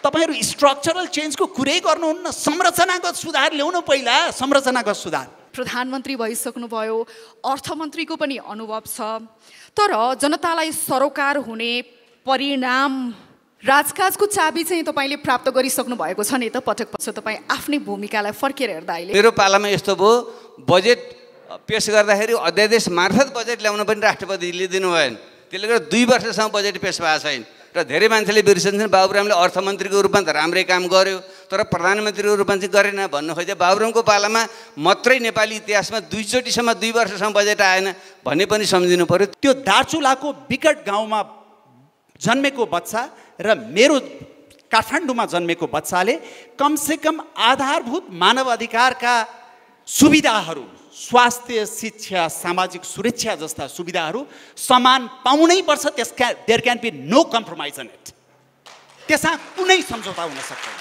तपाईहरु स्ट्रक्चरल चेन्जको कुरै गर्नुहुन्न, संरचनागत सुधार ल्याउनु पहिला, संरचनागत सुधार। प्रधानमन्त्री भइसक्नुभयो, अर्थमन्त्रीको पनि अनुभव छ, तर जनतालाई सरोकार हुने परिणाम राजकाजको चाबी चाहिँ तपाईले प्राप्त गरिसक्नु भएको छ नि त। पटक पटक तपाई आफ्नै भूमिकालाई फर्केर हेर्दा अहिले मेरो पालामा यस्तो भयो, बजेट पेश गर्दाखेरि अध्यादेश मार्फत बजेट ल्याउन पनि राष्ट्रपतिले दिनु भएन। त्यसले गर्दा 2 वर्षसम्म बजेट पेश भएको छैन र धेरै मान्छेले बिर्सन्छन् बाबुरामले अर्थमन्त्रीको रूपमा त राम्रै काम गर्यो तर प्रधानमन्त्रीको रूपमा चाहिँ गरेन भन्नु खोजे। बाबुरामको पालामा मात्रै नेपाली इतिहासमा 2 चोटिसम्म 2 वर्षसम्म बजेट आएन भन्ने पनि सम्झिनु पर्यो। त्यो दार्चुलाको विकट गाउँमा जन्मेको बच्चा र मेरो काठमाडौँमा जन्मेको बच्चाले कमसेकम आधारभूत मानव अधिकारका सुविधाहरू, स्वास्थ्य, शिक्षा, सामाजिक सुरक्षा जस्ता सुविधाहरू समान पाउनै पर्छ। There can be no compromise on it. त्यसमा कुनै सम्झौता हुन सक्दैन।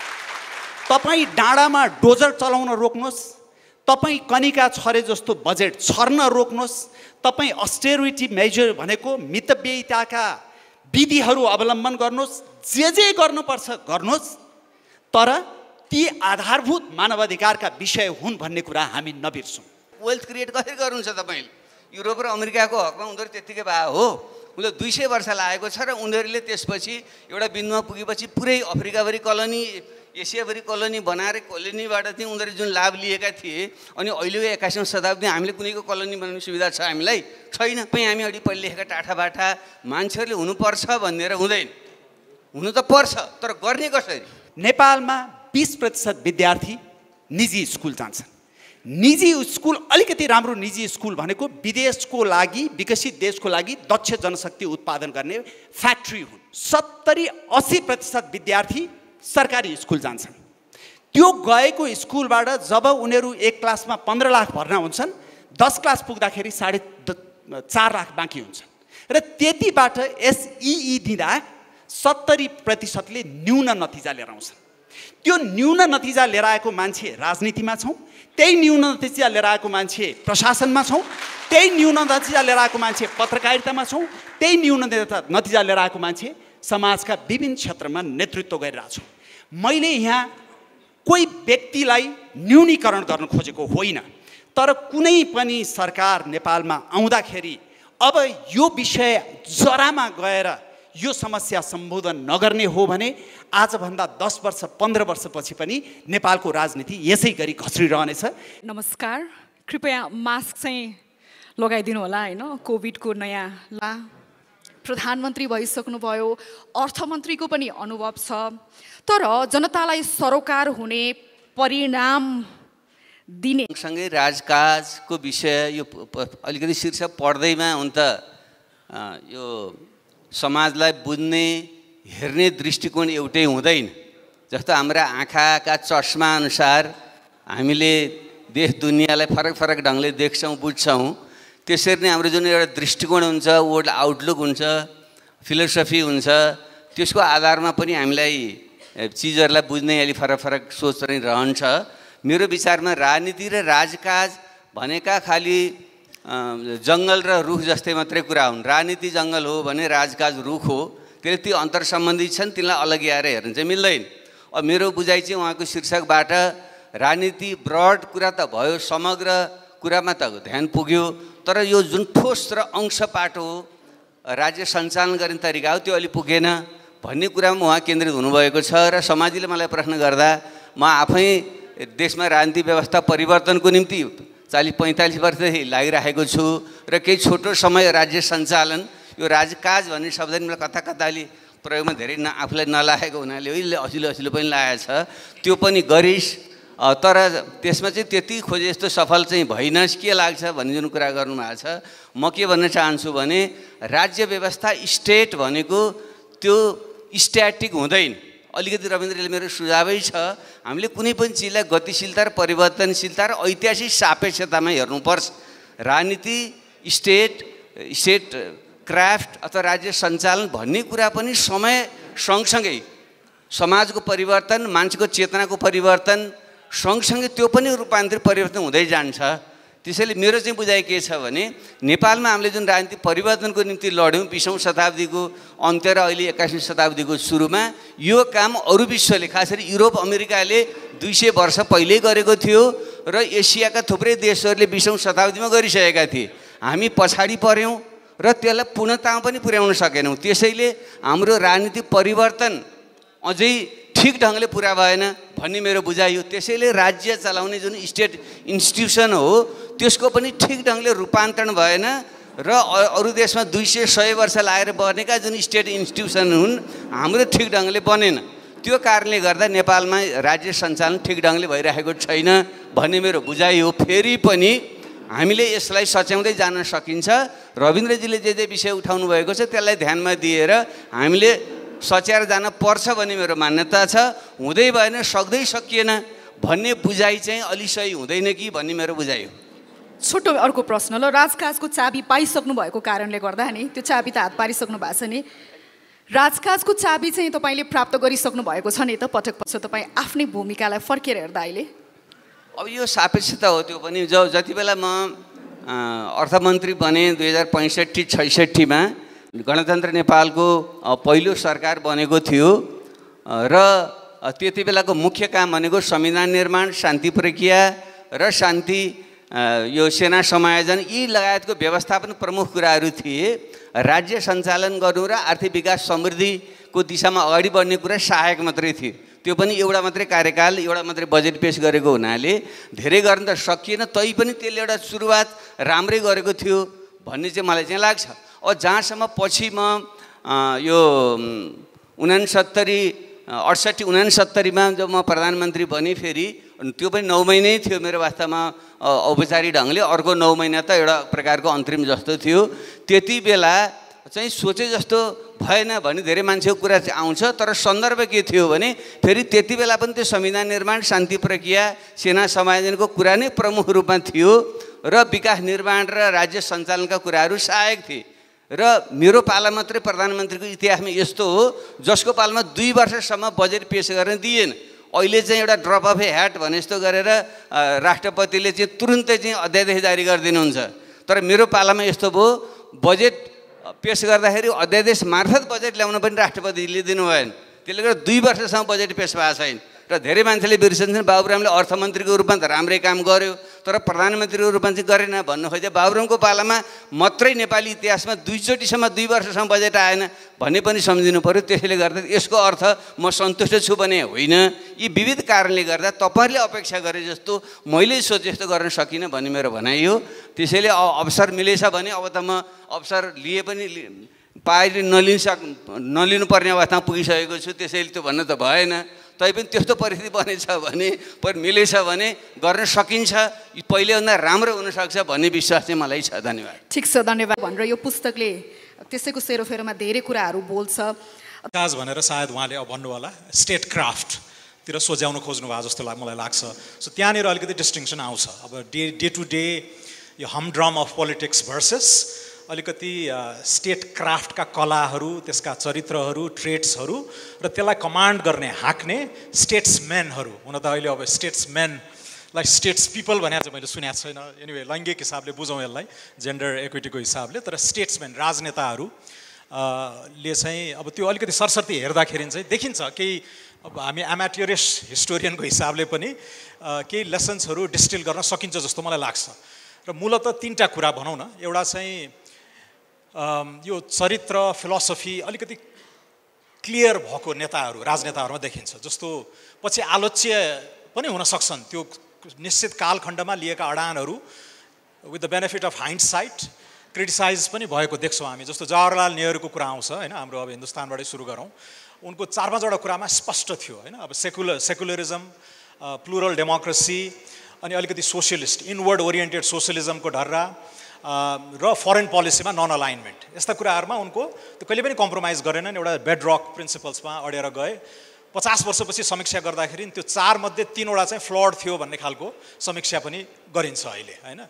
तपाईँ डाँडामा डोजर चलाउन रोक्नुहोस्, तपाईँ कनिका छरे जस्तो बजेट छर्न रोक्नुहोस्, तपाईँ अस्टेरिटी मेजर भनेको मितव्ययिताका विधिहरू अवलम्बन गर्नुहोस्, जे गर्नुपर्छ गर्नुहोस्, तर ती आधारभूत मानवाधिकारका विषय हुन् भन्ने कुरा हामी नबिर्सौँ। वेल्थ क्रिएट कसरी गर्नुहुन्छ तपाईँले? युरोप र अमेरिकाको हकमा उनीहरू त्यत्तिकै भए हो, उनीहरू 200 वर्ष लागेको छ र उनीहरूले त्यसपछि एउटा बिन्दुमा पुगेपछि पुरै अफ्रिकाभरि कलोनी, एसियाभरि कलोनी बनाएर कोलोनीबाट चाहिँ उनीहरू जुन लाभ लिएका थिए, अनि अहिलेको 21औं शताब्दी हामीले कुनैको कलोनी बनाउने सुविधा छ हामीलाई? छैन। हामी अघि पहिले लेखेका टाठाबाठा मान्छेहरूले हुनुपर्छ भनेर हुँदैन, हुनु त पर्छ तर गर्ने कसरी? नेपालमा 20% विद्यार्थी निजी स्कुल जान्छन्। निजी स्कुल अलिकति राम्रो निजी स्कुल भनेको विदेशको लागि, विकसित देशको लागि दक्ष जनशक्ति उत्पादन गर्ने फ्याक्ट्री हुन्। 70-80% विद्यार्थी सरकारी स्कुल जान्छन्। त्यो गएको स्कुलबाट जब उनीहरू एक क्लासमा 15 लाख भर्ना हुन्छन्, 10 क्लास पुग्दाखेरि 4.5 लाख बाँकी हुन्छन् र त्यतिबाट एसइई दिँदा 70%ले न्यून नतिजा लिएर आउँछन्। त्यो न्यून नतिजा लिएर आएको मान्छे राजनीतिमा छौँ, त्यही न्यून नतिजा लिएर आएको मान्छे प्रशासनमा छौँ, त्यही न्यून नतिजा लिएर आएको मान्छे पत्रकारितामा छौँ, त्यही न्यून नतिजा लिएर आएको मान्छे समाजका विभिन्न क्षेत्रमा नेतृत्व गरिरहेको छौँ। मैले यहाँ कोही व्यक्तिलाई न्यूनीकरण गर्न खोजेको होइन, तर कुनै पनि सरकार नेपालमा आउँदाखेरि अब यो विषय जरामा गएर यो समस्या सम्बोधन नगर्ने हो भने आजभन्दा 10 वर्ष 15 वर्षपछि पनि नेपालको राजनीति यसै गरी घस्रिरहनेछ। नमस्कार, कृपया मास्क चाहिँ लगाइदिनु होला हैन, कोभिडको नयाँ ला। प्रधानमन्त्री भइसक्नुभयो, अर्थमन्त्रीको पनि अनुभव छ, तर जनतालाई सरोकार हुने परिणाम दिने सँगै राजकाजको विषय यो अलिकति शीर्षक पढ्दैमा हुन त यो समाजलाई बुझ्ने हेर्ने दृष्टिकोण एउटै हुँदैन। जस्तो हाम्रा आँखाका चस्मा अनुसार हामीले देश दुनियाँलाई फरक फरक ढङ्गले देख्छौँ, बुझ्छौँ। त्यसरी नै हाम्रो जुन एउटा दृष्टिकोण हुन्छ, वर्ल्ड आउटलुक हुन्छ, फिलोसफी हुन्छ, त्यसको आधारमा पनि हामीलाई चिजहरूलाई बुझ्ने अलि फरक फरक सोच पनि रहन्छ। मेरो विचारमा राजनीति र राजकाज भनेका खालि जङ्गल र रुख जस्तै मात्रै कुरा हुन्। राजनीति जङ्गल हो भने राजकाज रुख हो, त्यसले ती अन्तर सम्बन्धित छन्, तिनलाई अलग आएर हेर्न चाहिँ मिल्दैन। अब मेरो बुझाइ चाहिँ उहाँको शीर्षकबाट राजनीति ब्रड कुरा त भयो, समग्र कुरामा त ध्यान पुग्यो, तर यो जुन ठोस र अंशपाठ हो, राज्य सञ्चालन गर्ने तरिका हो, त्यो अलि पुगेन भन्ने कुरामा उहाँ केन्द्रित हुनुभएको छ। र समाजले मलाई प्रश्न गर्दा म आफै देशमा राजनीतिक व्यवस्था परिवर्तनको निम्ति 40-45 वर्षदेखि लागिरहेको छु र केही छोटो समय राज्य सञ्चालन, यो राजकाज भन्ने शब्द मलाई कता कताले प्रयोगमा धेरै आफूलाई नलागेको हुनाले असिलो पनि लागेको छ, त्यो पनि गरिस्। तर त्यसमा चाहिँ त्यति खोजे जस्तो सफल चाहिँ भइनस्, के लाग्छ भन्ने जुन कुरा गर्नुभएको छ। म के भन्न चाहन्छु भने राज्य व्यवस्था स्टेट भनेको त्यो स्ट्याटिक हुँदैन। अलिकति रविन्द्रले मेरो सुझावै छ, हामीले कुनै पनि चिजलाई गतिशीलता र परिवर्तनशीलता र ऐतिहासिक सापेक्षतामा हेर्नुपर्छ। राजनीति, स्टेट क्राफ्ट अथवा राज्य सञ्चालन भन्ने कुरा पनि समय सँगसँगै समाजको परिवर्तन, मान्छेको चेतनाको परिवर्तन सँगसँगै त्यो पनि रूपान्तरित परिवर्तन हुँदै जान्छ। त्यसैले मेरो चाहिँ बुझाइ के छ भने नेपालमा हामीले जुन राजनीतिक परिवर्तनको निम्ति लड्यौँ 20औं शताब्दीको अन्त्य र अहिले 21औं शताब्दीको सुरुमा, यो काम अरू विश्वले खास गरी युरोप अमेरिकाले 200 वर्ष पहिल्यै गरेको थियो र एसियाका थुप्रै देशहरूले 20औं शताब्दीमा गरिसकेका थिए। हामी पछाडि पर्यौँ र त्यसलाई पूर्णतामा पनि पुर्याउन सकेनौँ। त्यसैले हाम्रो राजनीतिक परिवर्तन अझै ठिक ढङ्गले पुरा भएन भन्ने मेरो बुझाइ हो। त्यसैले राज्य चलाउने जुन स्टेट इन्स्टिट्युसन हो त्यसको पनि ठिक ढङ्गले रूपान्तरण भएन र अरू देशमा 200-100 वर्ष लागेर बनेका जुन स्टेट इन्स्टिट्युसन हुन् हाम्रो ठिक ढङ्गले बनेन। त्यो कारणले गर्दा नेपालमा राज्य सञ्चालन ठिक ढङ्गले भइरहेको छैन भन्ने मेरो बुझाइ हो। फेरि पनि हामीले यसलाई सच्याउँदै जान सकिन्छ। रविन्द्रजीले जे विषय उठाउनु भएको छ त्यसलाई ध्यानमा दिएर हामीले सच्याएर जान पर्छ भन्ने मेरो मान्यता छ। हुँदै भएन, सक्दै सकिएन भन्ने बुझाइ चाहिँ अलि सही हुँदैन कि भन्ने मेरो बुझाइ हो। छोटो अर्को प्रश्न, ल राजकाजको चाबी पाइसक्नु भएको कारणले गर्दा नि त्यो चाबी त हात पारिसक्नु भएको छ नि, राजकाजको चाबी चाहिँ तपाईँले प्राप्त गरिसक्नु भएको छ नि त पटक पटक तपाईँ आफ्नै भूमिकालाई फर्केर हेर्दा अहिले? अब यो सापेक्षता हो। त्यो पनि जति बेला म अर्थमन्त्री बने 2065-66मा गणतन्त्र नेपालको पहिलो सरकार बनेको थियो र त्यति बेलाको मुख्य काम भनेको संविधान निर्माण, शान्ति प्रक्रिया र शान्ति यो सेना समायोजन यी लगायतको व्यवस्थापन प्रमुख कुराहरू थिए। राज्य सञ्चालन गर्नु र आर्थिक विकास समृद्धिको दिशामा अगाडि बढ्ने कुरा सहायक मात्रै थियो। त्यो पनि एउटा मात्रै कार्यकाल, एउटा मात्रै बजेट पेश गरेको हुनाले धेरै गर्न त सकिएन, तैपनि त्यसले एउटा सुरुवात राम्रै गरेको थियो भन्ने चाहिँ मलाई चाहिँ लाग्छ। जहाँसम्म पछि म यो 68-69मा जब म प्रधानमन्त्री बने फेरि त्यो पनि 9 महिनै थियो मेरो वास्तवमा औपचारिक ढङ्गले, अर्को 9 महिना त एउटा प्रकारको अन्तरिम जस्तो थियो। त्यति बेला चाहिँ सोचे जस्तो भएन भने धेरै मान्छेको कुरा चाहिँ आउँछ, तर सन्दर्भ के थियो भने फेरि त्यति बेला पनि त्यो संविधान निर्माण, शान्ति प्रक्रिया, सेना समायोजनको कुरा नै प्रमुख रूपमा थियो र विकास निर्माण र राज्य सञ्चालनका कुराहरू सहायक थिए। र मेरो पाला मात्रै प्रधानमन्त्रीको इतिहासमा यस्तो हो जसको पालामा 2 वर्षसम्म बजेट पेश गर्न दिएन। अहिले चाहिँ एउटा ड्रप अफ ए ह्याट भने जस्तो गरेर राष्ट्रपतिले चाहिँ तुरुन्तै चाहिँ अध्यादेश जारी गरिदिनुहुन्छ। तर मेरो पालामा यस्तो भयो, बजेट पेश गर्दाखेरि अध्यादेश मार्फत बजेट ल्याउन पनि राष्ट्रपतिले दिनु भएन। त्यसले गर्दा 2 वर्षसम्म बजेट पेश भएको छैन र धेरै मान्छेले बिर्सन्छन् बाबुरामले अर्थमन्त्रीको रूपमा त राम्रै काम गर्यो तर प्रधानमन्त्रीको रूपमा चाहिँ गरेन भन्नु खोजे। बाबुरामको पालामा मात्रै नेपाली इतिहासमा 2 चोटिसम्म 2 वर्षसम्म बजेट आएन भन्ने पनि सम्झिनु पर्यो। त्यसैले गर्दा यसको अर्थ म सन्तुष्ट छु भने होइन, यी विविध कारणले गर्दा तपाईँहरूले अपेक्षा गरे जस्तो मैले सोचे जस्तो गर्न सकिनँ भन्ने मेरो भनाइ हो। त्यसैले अवसर मिलेछ भने अब त म अवसर लिए पनि पाएँ नलिनुपर्ने अवस्थामा पुगिसकेको छु। त्यसैले त्यो भन्नु त भएन। तैपनि त्यस्तो परिस्थिति बनेछ भने मिलेछ भने गर्न सकिन्छ, पहिलेभन्दा राम्रो हुनसक्छ भन्ने विश्वास चाहिँ मलाई छ। धन्यवाद। ठिक छ, धन्यवाद भनेर यो पुस्तकले त्यसैको सेरोफेरोमा धेरै कुराहरू बोल्छ। काज भनेर सायद उहाँले अब भन्नु होला स्टेट क्राफ्टतिर सोझ्याउन खोज्नु भयो जस्तो मलाई लाग्छ। सो त्यहाँनिर अलिकति डिस्टिङसन आउँछ। अब डे टु डे यो हमड्रम अफ पोलिटिक्स भर्सेस अलिकति स्टेट क्राफ्टका कलाहरू, त्यसका चरित्रहरू, ट्रेड्सहरू र त्यसलाई कमान्ड गर्ने हाँक्ने स्टेट्सम्यानहरू। हुन त अहिले अब स्टेट्सम्यानलाई स्टेट्स पिपल भनेर चाहिँ मैले सुनेको छैन। एनिवे लैङ्गिक हिसाबले बुझौँ यसलाई, जेन्डर इक्विटीको हिसाबले। तर स्टेट्सम्यान राजनेताहरू ले चाहिँ अब त्यो अलिकति सरसर्ती हेर्दाखेरि चाहिँ देखिन्छ केही अब हामी एमाट्योरिस हिस्टोरियनको हिसाबले पनि केही लेसन्सहरू डिस्टिल गर्न सकिन्छ जस्तो मलाई लाग्छ। र मूलतः 3टा कुरा भनौँ न। एउटा चाहिँ यो चरित्र फिलोसफी अलिकति क्लियर भएको नेताहरू, राजनेताहरूमा देखिन्छ। जस्तो पछि आलोच्य पनि हुन सक्छन् त्यो निश्चित कालखण्डमा लिएका अडानहरू with the benefit of hindsight criticise पनि भएको देख्छौँ हामी। जस्तो जवाहरलाल नेहरूको कुरा आउँछ होइन, हाम्रो अब हिन्दुस्तानबाटै सुरु गरौँ। उनको 4-5वटा कुरामा स्पष्ट थियो होइन। अब सेकुलरिजम, प्लुरल डेमोक्रेसी, अनि अलिकति सोसियलिस्ट इनवर्ड ओरिएन्टेड सोसियलिजमको ढर्रा र फरेन पोलिसीमा नन अलाइनमेन्ट, यस्ता कुराहरूमा उनको त्यो कहिले पनि कम्प्रोमाइज गरेनन्। एउटा बेडरक प्रिन्सिपल्समा अडेर गए। 50 वर्षपछि समीक्षा गर्दाखेरि त्यो 4 मध्ये 3वटा चाहिँ फ्लड थियो भन्ने खालको समीक्षा पनि गरिन्छ अहिले होइन।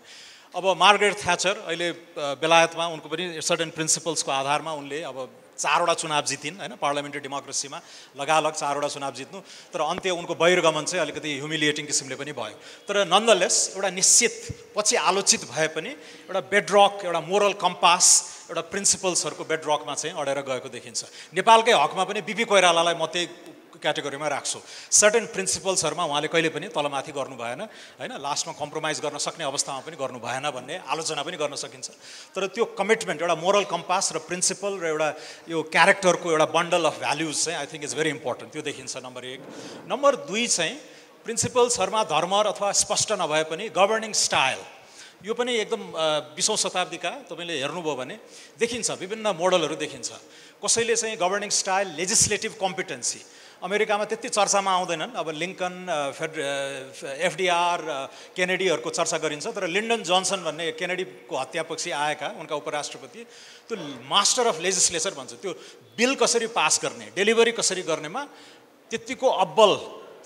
अब मार्गरेट थ्याचर अहिले बेलायतमा उनको पनि सर्टेन प्रिन्सिपल्सको आधारमा उनले अब 4वटा चुनाव जितिन् हैन पार्लियामेन्ट्री डेमोक्रेसीमा लगालग 4वटा चुनाव जित्नु तर अन्त्य उनको बहिर्गमन चाहिँ अलिकति ह्युमिलिएटिङ किसिमले पनि भयो तर नन्दलेस एउटा निश्चित पछि आलोचित भए पनि एउटा बेडरक एउटा मोरल कम्पास एउटा प्रिन्सिपल्सहरूको बेडरकमा चाहिँ अडेर गएको देखिन्छ नेपालकै हकमा पनि बिपी कोइरालालाई म त्यही क्याटेगोरीमा राख्छु सर्टेन प्रिन्सिपल्सहरूमा उहाँले कहिले पनि तलमाथि गर्नु भएन हैन लास्टमा कम्प्रोमाइज गर्न सक्ने अवस्थामा पनि गर्नु भएन भन्ने आलोचना पनि गर्न सकिन्छ तर त्यो कमिटमेन्ट एउटा मोरल कम्पास र प्रिन्सिपल र एउटा यो क्यारेक्टरको एउटा बन्डल अफ भ्याल्युज चाहिँ I think is very important त्यो देखिन्छ नम्बर 1 नम्बर 2 चाहिँ प्रिन्सिपल्सहरूमा धर्म अथवा स्पष्ट नभए पनि गभर्निङ स्टाइल यो पनि एकदम 20औं शताब्दीका तपाईँले हेर्नुभयो भने देखिन्छ विभिन्न मोडलहरू देखिन्छ कसैले चाहिँ गभर्निङ स्टाइल लेजिस्लेटिभ कम्पिटेन्सी अमेरिकामा त्यति चर्चामा आउँदैनन् अब लिङ्कन एफडीआर केनेडीहरूको चर्चा गरिन्छ तर लिन्डन जोन्सन भन्ने केनेडीको हत्यापछि आएका उनका उपराष्ट्रपति त्यो मास्टर अफ लेजिस्लेचर भन्छ त्यो बिल कसरी पास गर्ने डेलिभरी कसरी गर्नेमा त्यतिको अब्बल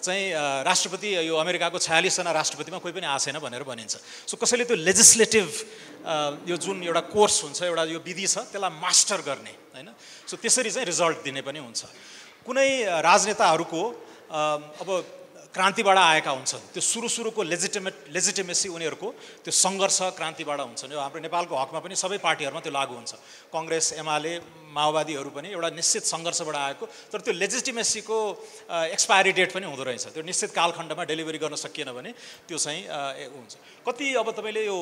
चाहिँ राष्ट्रपति यो अमेरिकाको 46 जना राष्ट्रपतिमा कोही पनि आएको छैन भनेर भनिन्छ सो कसैले त्यो लेजिस्लेटिभ यो जुन एउटा कोर्स हुन्छ एउटा यो विधि छ त्यसलाई मास्टर गर्ने हैन सो त्यसरी चाहिँ रिजल्ट दिने पनि हुन्छ कुनै राजनेताहरूको अब क्रान्तिबाट आएका हुन्छन् त्यो सुरुको लेजिटिमेसी उनीहरूको त्यो सङ्घर्ष क्रान्तिबाट हुन्छन् यो हाम्रो नेपालको हकमा पनि सबै पार्टीहरूमा त्यो लागू हुन्छ कङ्ग्रेस एमाले माओवादीहरू पनि एउटा निश्चित सङ्घर्षबाट आएको तर त्यो लेजिटिमेसीको एक्सपायरी डेट पनि हुँदो रहेछ त्यो निश्चित कालखण्डमा डेलिभरी गर्न सकिएन भने त्यो चाहिँ हुन्छ कति अब तपाईँले यो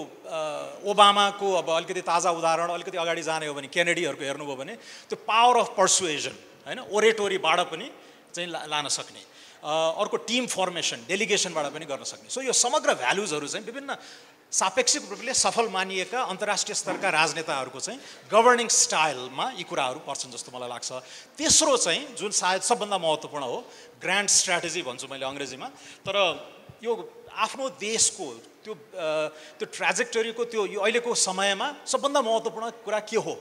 ओबामाको अब अलिकति ताजा उदाहरण अलिकति अगाडि जाने हो भने केनेडीहरूको हेर्नुभयो भने त्यो पावर अफ पर्सुएजन हैन ओरेटोरीबाट पनि चाहिँ लान सक्ने अर्को टिम फर्मेसन डेलिगेसनबाट पनि गर्न सक्ने सो यो समग्र भ्यालुजहरू चाहिँ विभिन्न सापेक्षिक रूपले सफल मानिएका अन्तर्राष्ट्रिय स्तरका राजनेताहरूको चाहिँ गभर्निङ स्टाइलमा यी कुराहरू पर्छन् जस्तो मलाई लाग्छ तेस्रो चाहिँ जुन सायद सबभन्दा महत्त्वपूर्ण हो ग्रान्ड स्ट्र्याटेजी भन्छु मैले अङ्ग्रेजीमा तर यो आफ्नो देशको त्यो ट्र्याजेक्टरीको त्यो यो अहिलेको समयमा सबभन्दा महत्त्वपूर्ण कुरा के हो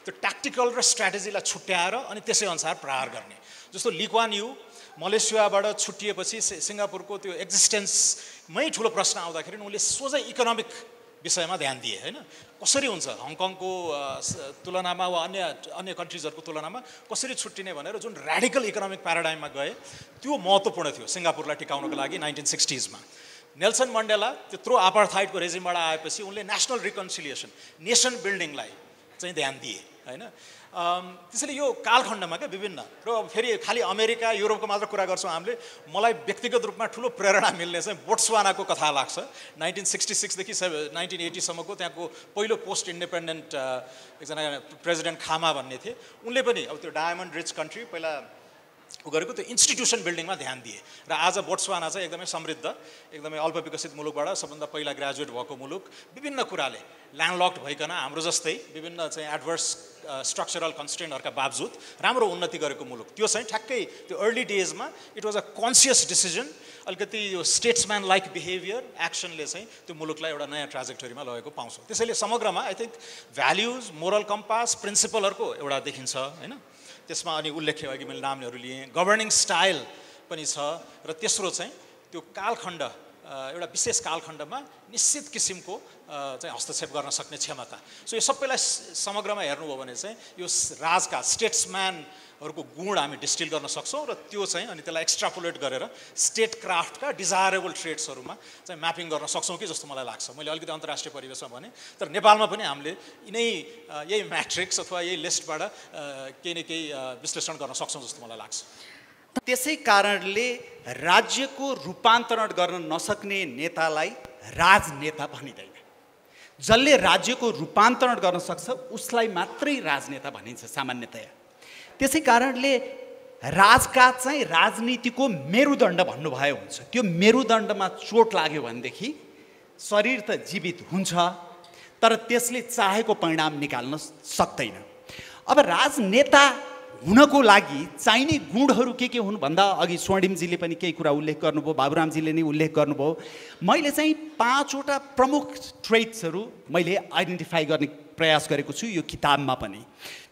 त्यो ट्याक्टिकल र स्ट्र्याटेजीलाई छुट्याएर अनि त्यसै अनुसार प्रहार गर्ने जस्तो ली कुआन यू मलेसियाबाट छुट्टिएपछि सिङ्गापुरको त्यो एक्जिस्टेन्समै ठुलो प्रश्न आउँदाखेरि उनले सोझै इकोनोमिक विषयमा ध्यान दिए हैन कसरी हुन्छ हङकङको तुलनामा वा अन्य कन्ट्रिजहरूको तुलनामा कसरी छुट्टिने भनेर जुन र्याडिकल इकोनोमिक प्याराडाइममा गए त्यो महत्त्वपूर्ण थियो सिङ्गापुरलाई टिकाउनको लागि 1960s मा नेल्सन मण्डेला त्यत्रो अपार्थाइडको रेजिमबाट आएपछि उनले नेसनल रिकन्सिलिएसन नेसन बिल्डिङलाई चाहिँ ध्यान दिए हैन त्यसैले यो कालखण्डमा क्या विभिन्न र फेरि खालि अमेरिका युरोपको मात्र कुरा गर्छौँ हामीले मलाई व्यक्तिगत रूपमा ठुलो प्रेरणा मिल्ने चाहिँ बोट्सवानाको कथा लाग्छ 1966 देखि 1980 सम्मको त्यहाँको पहिलो पोस्ट इन्डिपेन्डेन्ट एकजना प्रेसिडेन्ट खामा भन्ने थिए उनले पनि अब त्यो डायमन्ड रिच कन्ट्री पहिला गरेको त्यो इन्स्टिट्युसन बिल्डिङमा ध्यान दिए र आज बोट्सवाना चाहिँ एकदमै समृद्ध एकदमै अल्प विकसित मुलुकबाट सबभन्दा पहिला ग्रेजुएट भएको मुलुक विभिन्न कुराले ल्यान्डलक्ड भइकन हाम्रो जस्तै विभिन्न चाहिँ एडभर्स स्ट्रक्चरल कन्स्ट्रेन्टहरूका बावजुद राम्रो उन्नति गरेको मुलुक त्यो चाहिँ ठ्याक्कै त्यो अर्ली डेजमा it was a conscious decision अलिकति यो स्टेट्सम्यान लाइक बिहेभियर एक्सनले चाहिँ त्यो मुलुकलाई एउटा नयाँ ट्राजेक्टरीमा लगेको पाउँछौँ त्यसैले समग्रमा I think values moral compass प्रिन्सिपलहरूको एउटा देखिन्छ हैन त्यसमा अनि उल्लेख्य अघि मैले नामहरू लिएँ गभर्निङ स्टाइल पनि छ र तेस्रो चाहिँ त्यो कालखण्ड एउटा विशेष कालखण्डमा निश्चित किसिमको चाहिँ हस्तक्षेप गर्न सक्ने क्षमता सो यो सबैलाई समग्रमा हेर्नुभयो भने चाहिँ यो राजका स्टेट्सम्यानहरूको गुण हामी डिस्टिल गर्न सक्छौँ र त्यो चाहिँ अनि त्यसलाई एक्स्ट्रापोलेट गरेर स्टेट क्राफ्टका डिजायरेबल ट्रेड्सहरूमा चाहिँ म्यापिङ गर्न सक्छौँ कि जस्तो मलाई लाग्छ मैले अलिकति अन्तर्राष्ट्रिय परिवेशमा भने तर नेपालमा पनि हामीले यही म्याट्रिक्स अथवा यही लिस्टबाट केही न केही विश्लेषण गर्न सक्छौँ जस्तो मलाई लाग्छ त्यसै कारणले राज्यको रूपान्तरण गर्न नसक्ने नेतालाई राजनेता भनिँदैन जसले राज्यको रूपान्तरण गर्न सक्छ उसलाई मात्रै राजनेता भनिन्छ सामान्यतया त्यसै कारणले राजकाज चाहिँ राजनीतिको मेरुदण्ड भन्नुभयो हुन्छ त्यो मेरुदण्डमा चोट लाग्यो भनेदेखि शरीर त जीवित हुन्छ तर त्यसले चाहेको परिणाम निकाल्न सक्दैन अब राजनेता हुनको लागि चाहिने गुणहरू के हुन् भन्दा अघि स्वर्णिमजीले पनि केही कुरा उल्लेख गर्नुभयो बाबुरामजीले नै उल्लेख गर्नुभयो मैले चाहिँ 5 वटा प्रमुख ट्रेट्सहरू मैले आइडेन्टिफाई गर्ने प्रयास गरेको छु यो किताबमा पनि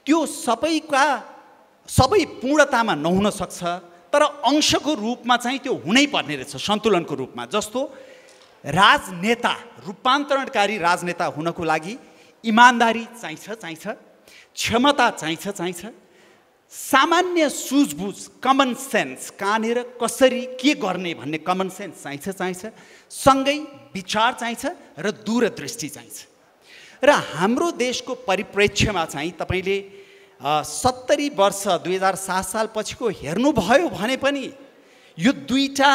त्यो सबै पूर्णतामा नहुन सक्छ तर अंशको रूपमा चाहिँ त्यो हुनै पर्ने रहेछ सन्तुलनको रूपमा जस्तो राजनेता रूपान्तरणकारी राजनेता हुनको लागि इमानदारी चाहिन्छ क्षमता चाहिन्छ सामान्य सुझबुझ कमन सेन्स कहाँनिर कसरी के गर्ने भन्ने कमन सेन्स चाहिन्छ सँगै विचार चाहिन्छ र दूरदृष्टि चाहिन्छ। र हाम्रो देशको परिप्रेक्ष्यमा चाहिँ तपाईले 70 वर्ष 2007 साल पछिको हेर्नुभयो भने पनि यो दुईटा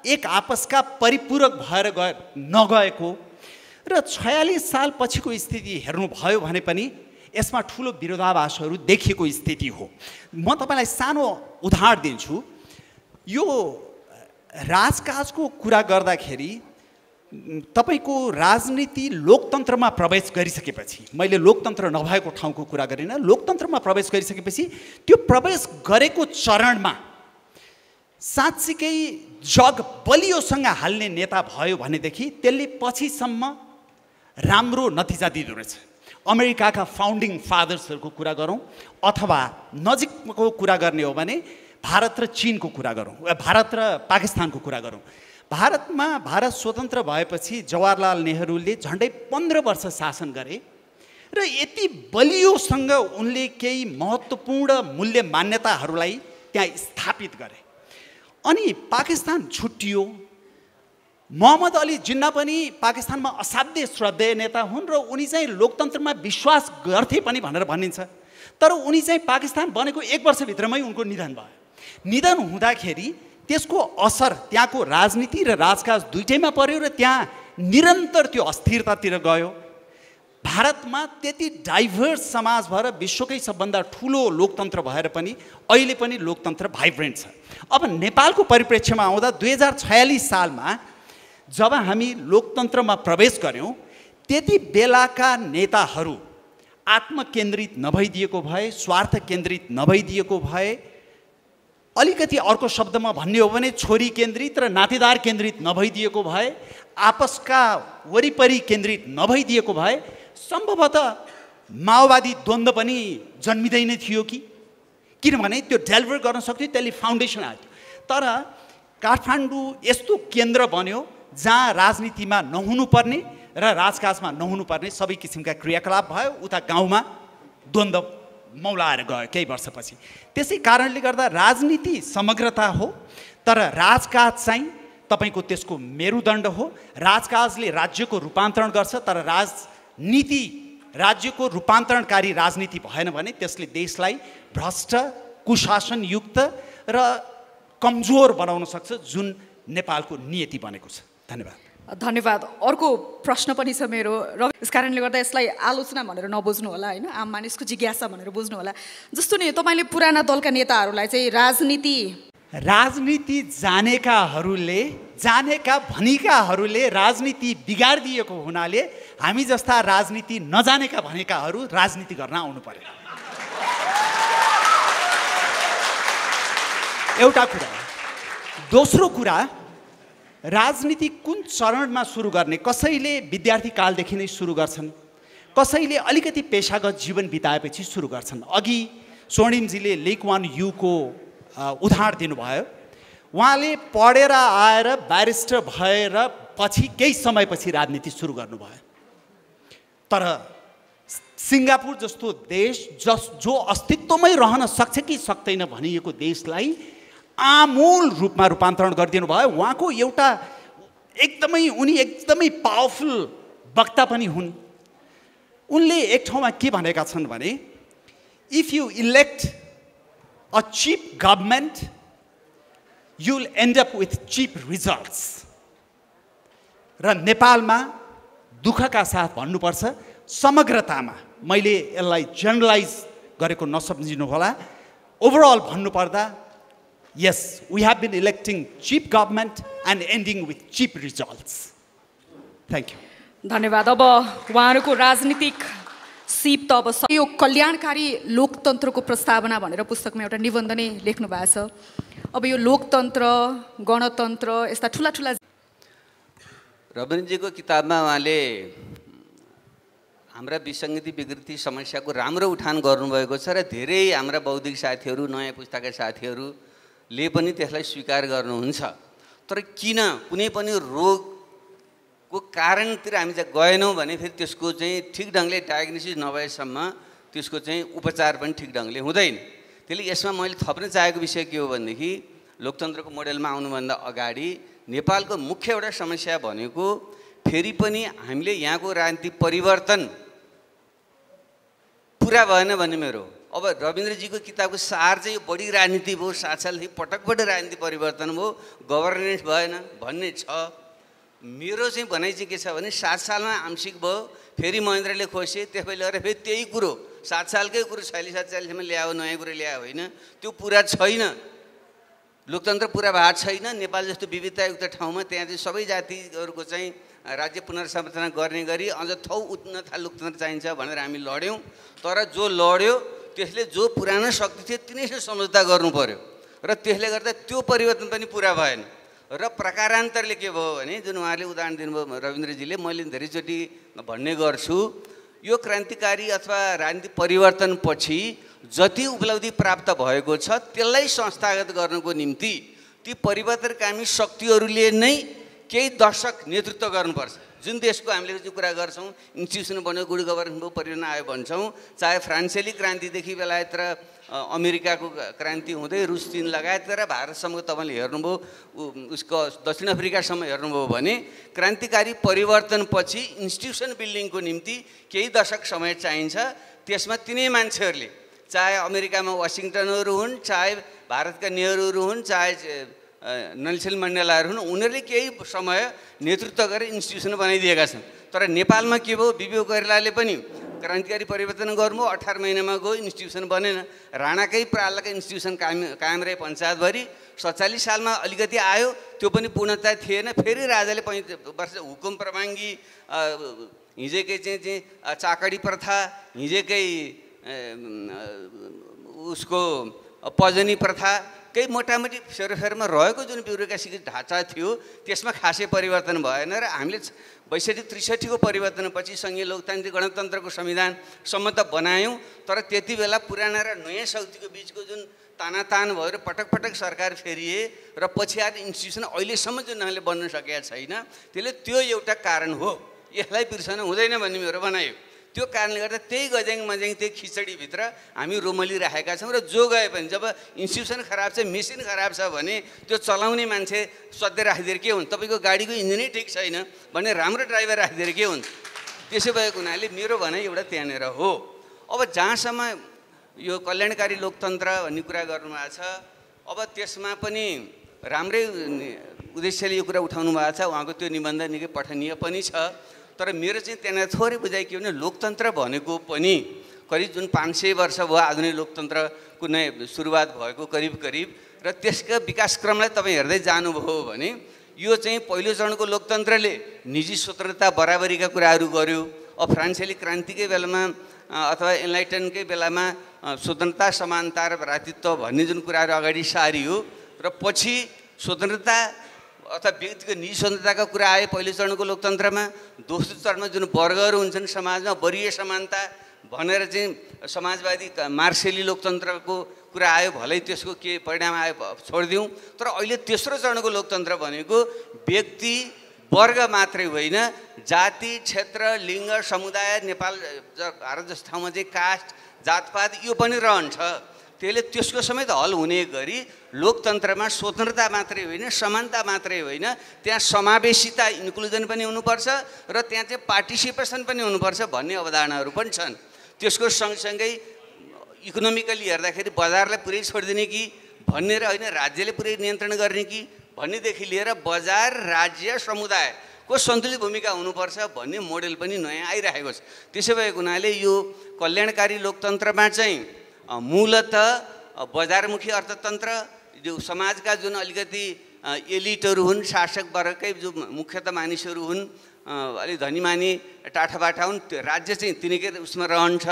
एक आपसका परिपूरक भएर नगएको र 46 साल पछिको स्थिति हेर्नुभयो भने पनि यसमा ठुलो विरोधाभासहरू देखिएको स्थिति हो। म तपाईलाई सानो उदाहरण दिन्छु। यो राजकाजको कुरा गर्दाखेरि तपाईको राजनीति लोकतन्त्रमा प्रवेश गरिसकेपछि, मैले लोकतन्त्र नभएको ठाउँको कुरा गरिन, लोकतन्त्रमा प्रवेश गरिसकेपछि त्यो प्रवेश गरेको चरणमा साँच्चीकै जग बलियोसँग हाल्ने नेता भयो भनेदेखि त्यसले पछिसम्म राम्रो नतिजा दिँदो रहेछ। अमेरिकाका फाउन्डिङ फादर्सहरूको कुरा गरौँ अथवा नजिकको कुरा गर्ने हो भने भारत र चीनको कुरा गरौँ, भारत र पाकिस्तानको कुरा गरौँ। भारत स्वतन्त्र भएपछि जवाहरलाल नेहरूले झन्डै 15 वर्ष शासन गरे र यति बलियोसँग उनले केही महत्त्वपूर्ण मूल्य मान्यताहरूलाई त्यहाँ स्थापित गरे। अनि पाकिस्तान छुट्टियो। मोहम्मद अली जिन्ना पनि पाकिस्तानमा असाध्य श्रद्धेय नेता हुन् र उनी चाहिँ लोकतन्त्रमा विश्वास गर्थे पनि भनेर भनिन्छ। तर उनी चाहिँ पाकिस्तान बनेको 1 वर्षभित्रमै उनको निधन भयो। निधन हुँदाखेरि त्यसको असर त्यहाँको राजनीति र राजकाज दुईटैमा पर्यो र त्यहाँ निरन्तर त्यो अस्थिरतातिर गयो। भारतमा त्यति डाइभर्स समाज भएर विश्वकै सबभन्दा ठुलो लोकतन्त्र भएर पनि अहिले पनि लोकतन्त्र भाइब्रेन्ट छ। अब नेपालको परिप्रेक्ष्यमा आउँदा 2046 सालमा जब हामी लोकतन्त्रमा प्रवेश गर्यौं त्यति बेलाका नेताहरू आत्मकेन्द्रित नभइदिएको भए, स्वार्थ केन्द्रित नभइदिएको भए, अलिकति अर्को शब्दमा भन्ने हो भने छोरी केन्द्रित र नातेदार केन्द्रित नभइदिएको भए, आपसका वरिपरि केन्द्रित नभइदिएको भए सम्भवतः माओवादी द्वन्द्व पनि जन्मिँदैन थियो कि, किनभने त्यो डेलिभर गर्न सक्थ्यो, त्यसले फाउन्डेसन हाल्थ्यो। तर काठमाडौँ यस्तो केन्द्र बन्यो जहाँ राजनीतिमा नहुनुपर्ने र राजकाजमा नहुनुपर्ने सबै किसिमका क्रियाकलाप भयो। उता गाउँमा द्वन्द्व मौलाएर गयो केही वर्षपछि। त्यसै कारणले गर्दा राजनीति समग्रता हो, तर राजकाज चाहिँ तपाईको त्यसको मेरुदण्ड हो। राजकाजले राज्यको रूपान्तरण गर्छ, तर राजनीति राज्यको रूपान्तरणकारी राजनीति भएन भने त्यसले देशलाई भ्रष्ट, कुशासनयुक्त र कमजोर बनाउन सक्छ, जुन नेपालको नियति बनेको छ। धन्यवाद। अर्को प्रश्न पनि छ मेरो, र यस कारणले गर्दा यसलाई आलोचना भनेर नबुझ्नु होला हैन, आम मानिसको जिज्ञासा भनेर बुझ्नु होला। जस्तो नि तपाईले पुराना दलका नेताहरूलाई चाहिँ राजनीति जानेका भनिकाहरूले राजनीति बिगाडिदिएको हुनाले हामी जस्ता राजनीति नजानेका भनेकाहरू राजनीति गर्न आउनु पर्यो। एउटा कुरा। दोस्रो कुरा, राजनीति कुन चरणमा सुरु गर्ने? कसैले विद्यार्थी कालदेखि नै सुरु गर्छन्, कसैले अलिकति पेशागत जीवन बिताएपछि सुरु गर्छन्। अघि स्वर्णिमजीले ली कुआन यूको उदाहरण दिनुभयो। उहाँले पढेर आएर ब्यारिस्टर भएर पछि केही समयपछि राजनीति सुरु गर्नुभयो। तर सिङ्गापुर जस्तो देश जो अस्तित्वमै रहन सक्छ कि सक्दैन भनिएको देशलाई आमूल रूपमा रूपान्तरण गरिदिनु भयो। उहाँको एउटा उनी एकदमै पावरफुल वक्ता पनि हुन्। उनले एक ठाउँमा के भनेका छन् भने, if you elect a chip government you will and up with cheap results. र नेपालमा दुःखका साथ भन्नुपर्छ, समग्रतामा, मैले यसलाई जेनरलाइज गरेको नसम्झिनु होला, ओभरअल भन्नुपर्दा yes, we have been electing cheap government and ending with cheap results. Thank you. धन्यवाद। अब उहाँहरूको राजनीतिक सिप त अब यो कल्याणकारी लोकतन्त्रको प्रस्तावना भनेर पुस्तकमा एउटा निबन्ध नै लेख्नु भएको छ। अब यो लोकतन्त्र, गणतन्त्र यस्ता ठुला रबिनजीको किताबमा उहाँले हाम्रा विसङ्गति विकृति समस्याको राम्रो उठान गर्नुभएको छ र धेरै हाम्रा बौद्धिक साथीहरू, नयाँ पुस्ताका साथीहरूले पनि त्यसलाई स्वीकार गर्नुहुन्छ। तर किन कुनै पनि रोगको कारणतिर हामी चाहिँ गएनौँ भने फेरि त्यसको चाहिँ ठिक ढङ्गले डायग्नोसिस नभएसम्म त्यसको चाहिँ उपचार पनि ठिक ढङ्गले हुँदैन। त्यसले यसमा मैले थप्न चाहेको विषय के हो भनेदेखि लोकतन्त्रको मोडेलमा आउनुभन्दा अगाडि नेपालको मुख्य एउटा समस्या भनेको फेरि पनि हामीले यहाँको राजनीतिक परिवर्तन पुरा भएन भन्ने मेरो। अब रविन्द्रजीको किताबको सार चाहिँ यो बढी राजनीति भयो, 7 सालदेखि पटक राजनीति परिवर्तन भयो, गभर्नेन्स भएन भन्ने छ। मेरो चाहिँ भनाइ चाहिँ के छ भने 7 सालमा आंशिक भयो, फेरि महेन्द्रले खोसे, त्यसैले गर्दा फेरि त्यही कुरो 7 सालकै कुरो 46-47 ल्यायो, नयाँ कुरो ल्यायो होइन, त्यो पुरा छैन। लोकतन्त्र पुरा भएको छैन। नेपाल जस्तो विविधतायुक्त ठाउँमा त्यहाँ चाहिँ सबै जातिहरूको चाहिँ राज्य पुनर्संरचना गर्ने गरी अझ थौ उन्नत लोकतन्त्र चाहिन्छ भनेर हामी लड्यौँ। तर जो लड्यो त्यसले जो पुरानो शक्ति थियो तिनीसँग सम्झौता गर्नु पर्यो र त्यसले गर्दा त्यो परिवर्तन पनि पुरा भएन। र प्रकारान्तरले के भयो भने जुन उहाँले उदाहरण दिनुभयो रविन्द्रजीले, मैले धेरैचोटि भन्ने गर्छु, यो क्रान्तिकारी अथवा राजनीतिक परिवर्तनपछि जति उपलब्धि प्राप्त भएको छ त्यसलाई संस्थागत गर्नको निम्ति ती परिवर्तनकामी शक्तिहरूले नै केही दशक नेतृत्व गर्नुपर्छ। जुन देशको हामीले चाहिँ कुरा गर्छौँ, इन्स्टिट्युसन बन्यो, गुड गभर्नेन्स भयो, परिवर्तन आयो भन्छौँ, चाहे फ्रान्सेली क्रान्तिदेखि बेलायत र अमेरिकाको क्रान्ति हुँदै रुस चीन लगायत र भारतसम्म तपाईँले हेर्नुभयो, उसको दक्षिण अफ्रिकासम्म हेर्नुभयो भने क्रान्तिकारी परिवर्तनपछि इन्स्टिट्युसन बिल्डिङको निम्ति केही दशक समय चाहिन्छ। त्यसमा तिनै मान्छेहरूले, चाहे अमेरिकामा वासिङटनहरू हुन्, चाहे भारतका नेहरूहरू हुन्, चाहे नेल्सन मण्डेलाहरू हुन्, उनीहरूले केही समय नेतृत्व गरेर इन्स्टिट्युसन बनाइदिएका छन्। तर नेपालमा के भयो, बिबी कोइरालाले पनि क्रान्तिकारी परिवर्तन गर्नुभयो, 18 महिनामा गयो, इन्स्टिट्युसन बनेन। राणाकै प्रालका इन्स्टिट्युसन कायम रहे पञ्चायतभरि। 47 सालमा अलिकति आयो, त्यो पनि पूर्णता थिएन। फेरि राजाले 5 वर्ष हुकुम प्रमाङ्गी, हिजोकै चाहिँ चाकडी प्रथा, हिजोकै उसको पजनी प्रथा, केही मोटामोटी फेरफेरमा रहेको जुन ब्युरोक्रेसीको ढाँचा थियो त्यसमा खासै परिवर्तन भएन। र हामीले 62-63 को परिवर्तनपछि सङ्घीय लोकतान्त्रिक गणतन्त्रको संविधानसम्म त बनायौँ, तर त्यति बेला पुराना र नयाँ शक्तिको बिचको जुन तानातान भयो र पटक सरकार फेरिए र पछि आएर इन्स्टिट्युसन अहिलेसम्म जुन ढङ्गले बन्न सकेका छैन, त्यसले त्यो एउटा कारण हो। यसलाई बिर्सन हुँदैन भन्ने मेरो भनाइ हो। त्यो कारणले गर्दा त्यही गज्याङ मज्याङ त्यही खिचडीभित्र हामी रोमलिरहेका छौँ। र जो गए पनि जब इन्स्टिट्युसन खराब छ, मेसिन खराब छ भने त्यो चलाउने मान्छे सधैँ राखिदिएर के हुन्छ, तपाईँको गाडीको इन्जिनै ठिक छैन भने राम्रो ड्राइभर राखिदिएर के हुन्छ। त्यसो भएको हुनाले मेरो भनाइ एउटा त्यहाँनिर हो। अब जहाँसम्म यो कल्याणकारी लोकतन्त्र भन्ने कुरा गर्नुभएको छ, अब त्यसमा पनि राम्रै उद्देश्यले यो कुरा उठाउनु भएको छ, उहाँको त्यो निबन्ध निकै पठनीय पनि छ। तर मेरो चाहिँ त्यहाँनिर थोरै बुझाइ के भने लोकतन्त्र भनेको पनि करिब जुन 500 वर्ष भयो आधुनिक लोकतन्त्रको नै सुरुवात भएको करिब र त्यसका विकासक्रमलाई तपाईँ हेर्दै जानुभयो भने यो चाहिँ पहिलो चरणको लोकतन्त्रले निजी स्वतन्त्रता बराबरीका कुराहरू गर्यो। अब फ्रान्सेली क्रान्तिकै बेलामा अथवा एनलाइटनकै बेलामा स्वतन्त्रता, समानता र भ्रातृत्व भन्ने जुन कुराहरू अगाडि सारियो र पछि स्वतन्त्रता अथवा व्यक्तिको निजी स्वतन्त्रताका कुरा आए पहिलो चरणको लोकतन्त्रमा। दोस्रो चरणमा जुन वर्गहरू हुन्छन् समाजमा, वरीय समानता भनेर चाहिँ समाजवादी मार्क्सेली लोकतन्त्रको कुरा आयो, भलै त्यसको के परिणाम आयो छोडिदिउँ। तर अहिले तेस्रो चरणको लोकतन्त्र भनेको व्यक्ति वर्ग मात्रै होइन, जाति, क्षेत्र, लिङ्ग, समुदाय, नेपाल भारत जस्तो ठाउँमा चाहिँ कास्ट, जातपात यो पनि रहन्छ। त्यसले त्यसको समेत हल हुने गरी लोकतन्त्रमा स्वतन्त्रता मात्रै होइन, समानता मात्रै होइन, त्यहाँ समावेशिता, इन्क्लुजन पनि हुनुपर्छ र त्यहाँ चाहिँ पार्टिसिपेसन पनि हुनुपर्छ भन्ने अवधारणाहरू पनि छन्। त्यसको सँगसँगै इकोनोमिकली हेर्दाखेरि बजारलाई पुरै छोडिदिने कि भन्ने र होइन राज्यले पुरै नियन्त्रण गर्ने कि भन्नेदेखि लिएर बजार, राज्य, समुदायको सन्तुलित भूमिका हुनुपर्छ भन्ने मोडेल पनि नयाँ आइरहेको छ। त्यसो भएको हुनाले यो कल्याणकारी लोकतन्त्रमा चाहिँ मूलत बजारमुखी अर्थतन्त्र, जो समाजका जुन अलिकति एलिटहरू हुन्, शासक वर्गकै जो मुख्यतः मानिसहरू हुन्, अलिक धनीमानी टाठाबाटा हुन्, त्यो राज्य चाहिँ तिनीकै उसमा रहन्छ,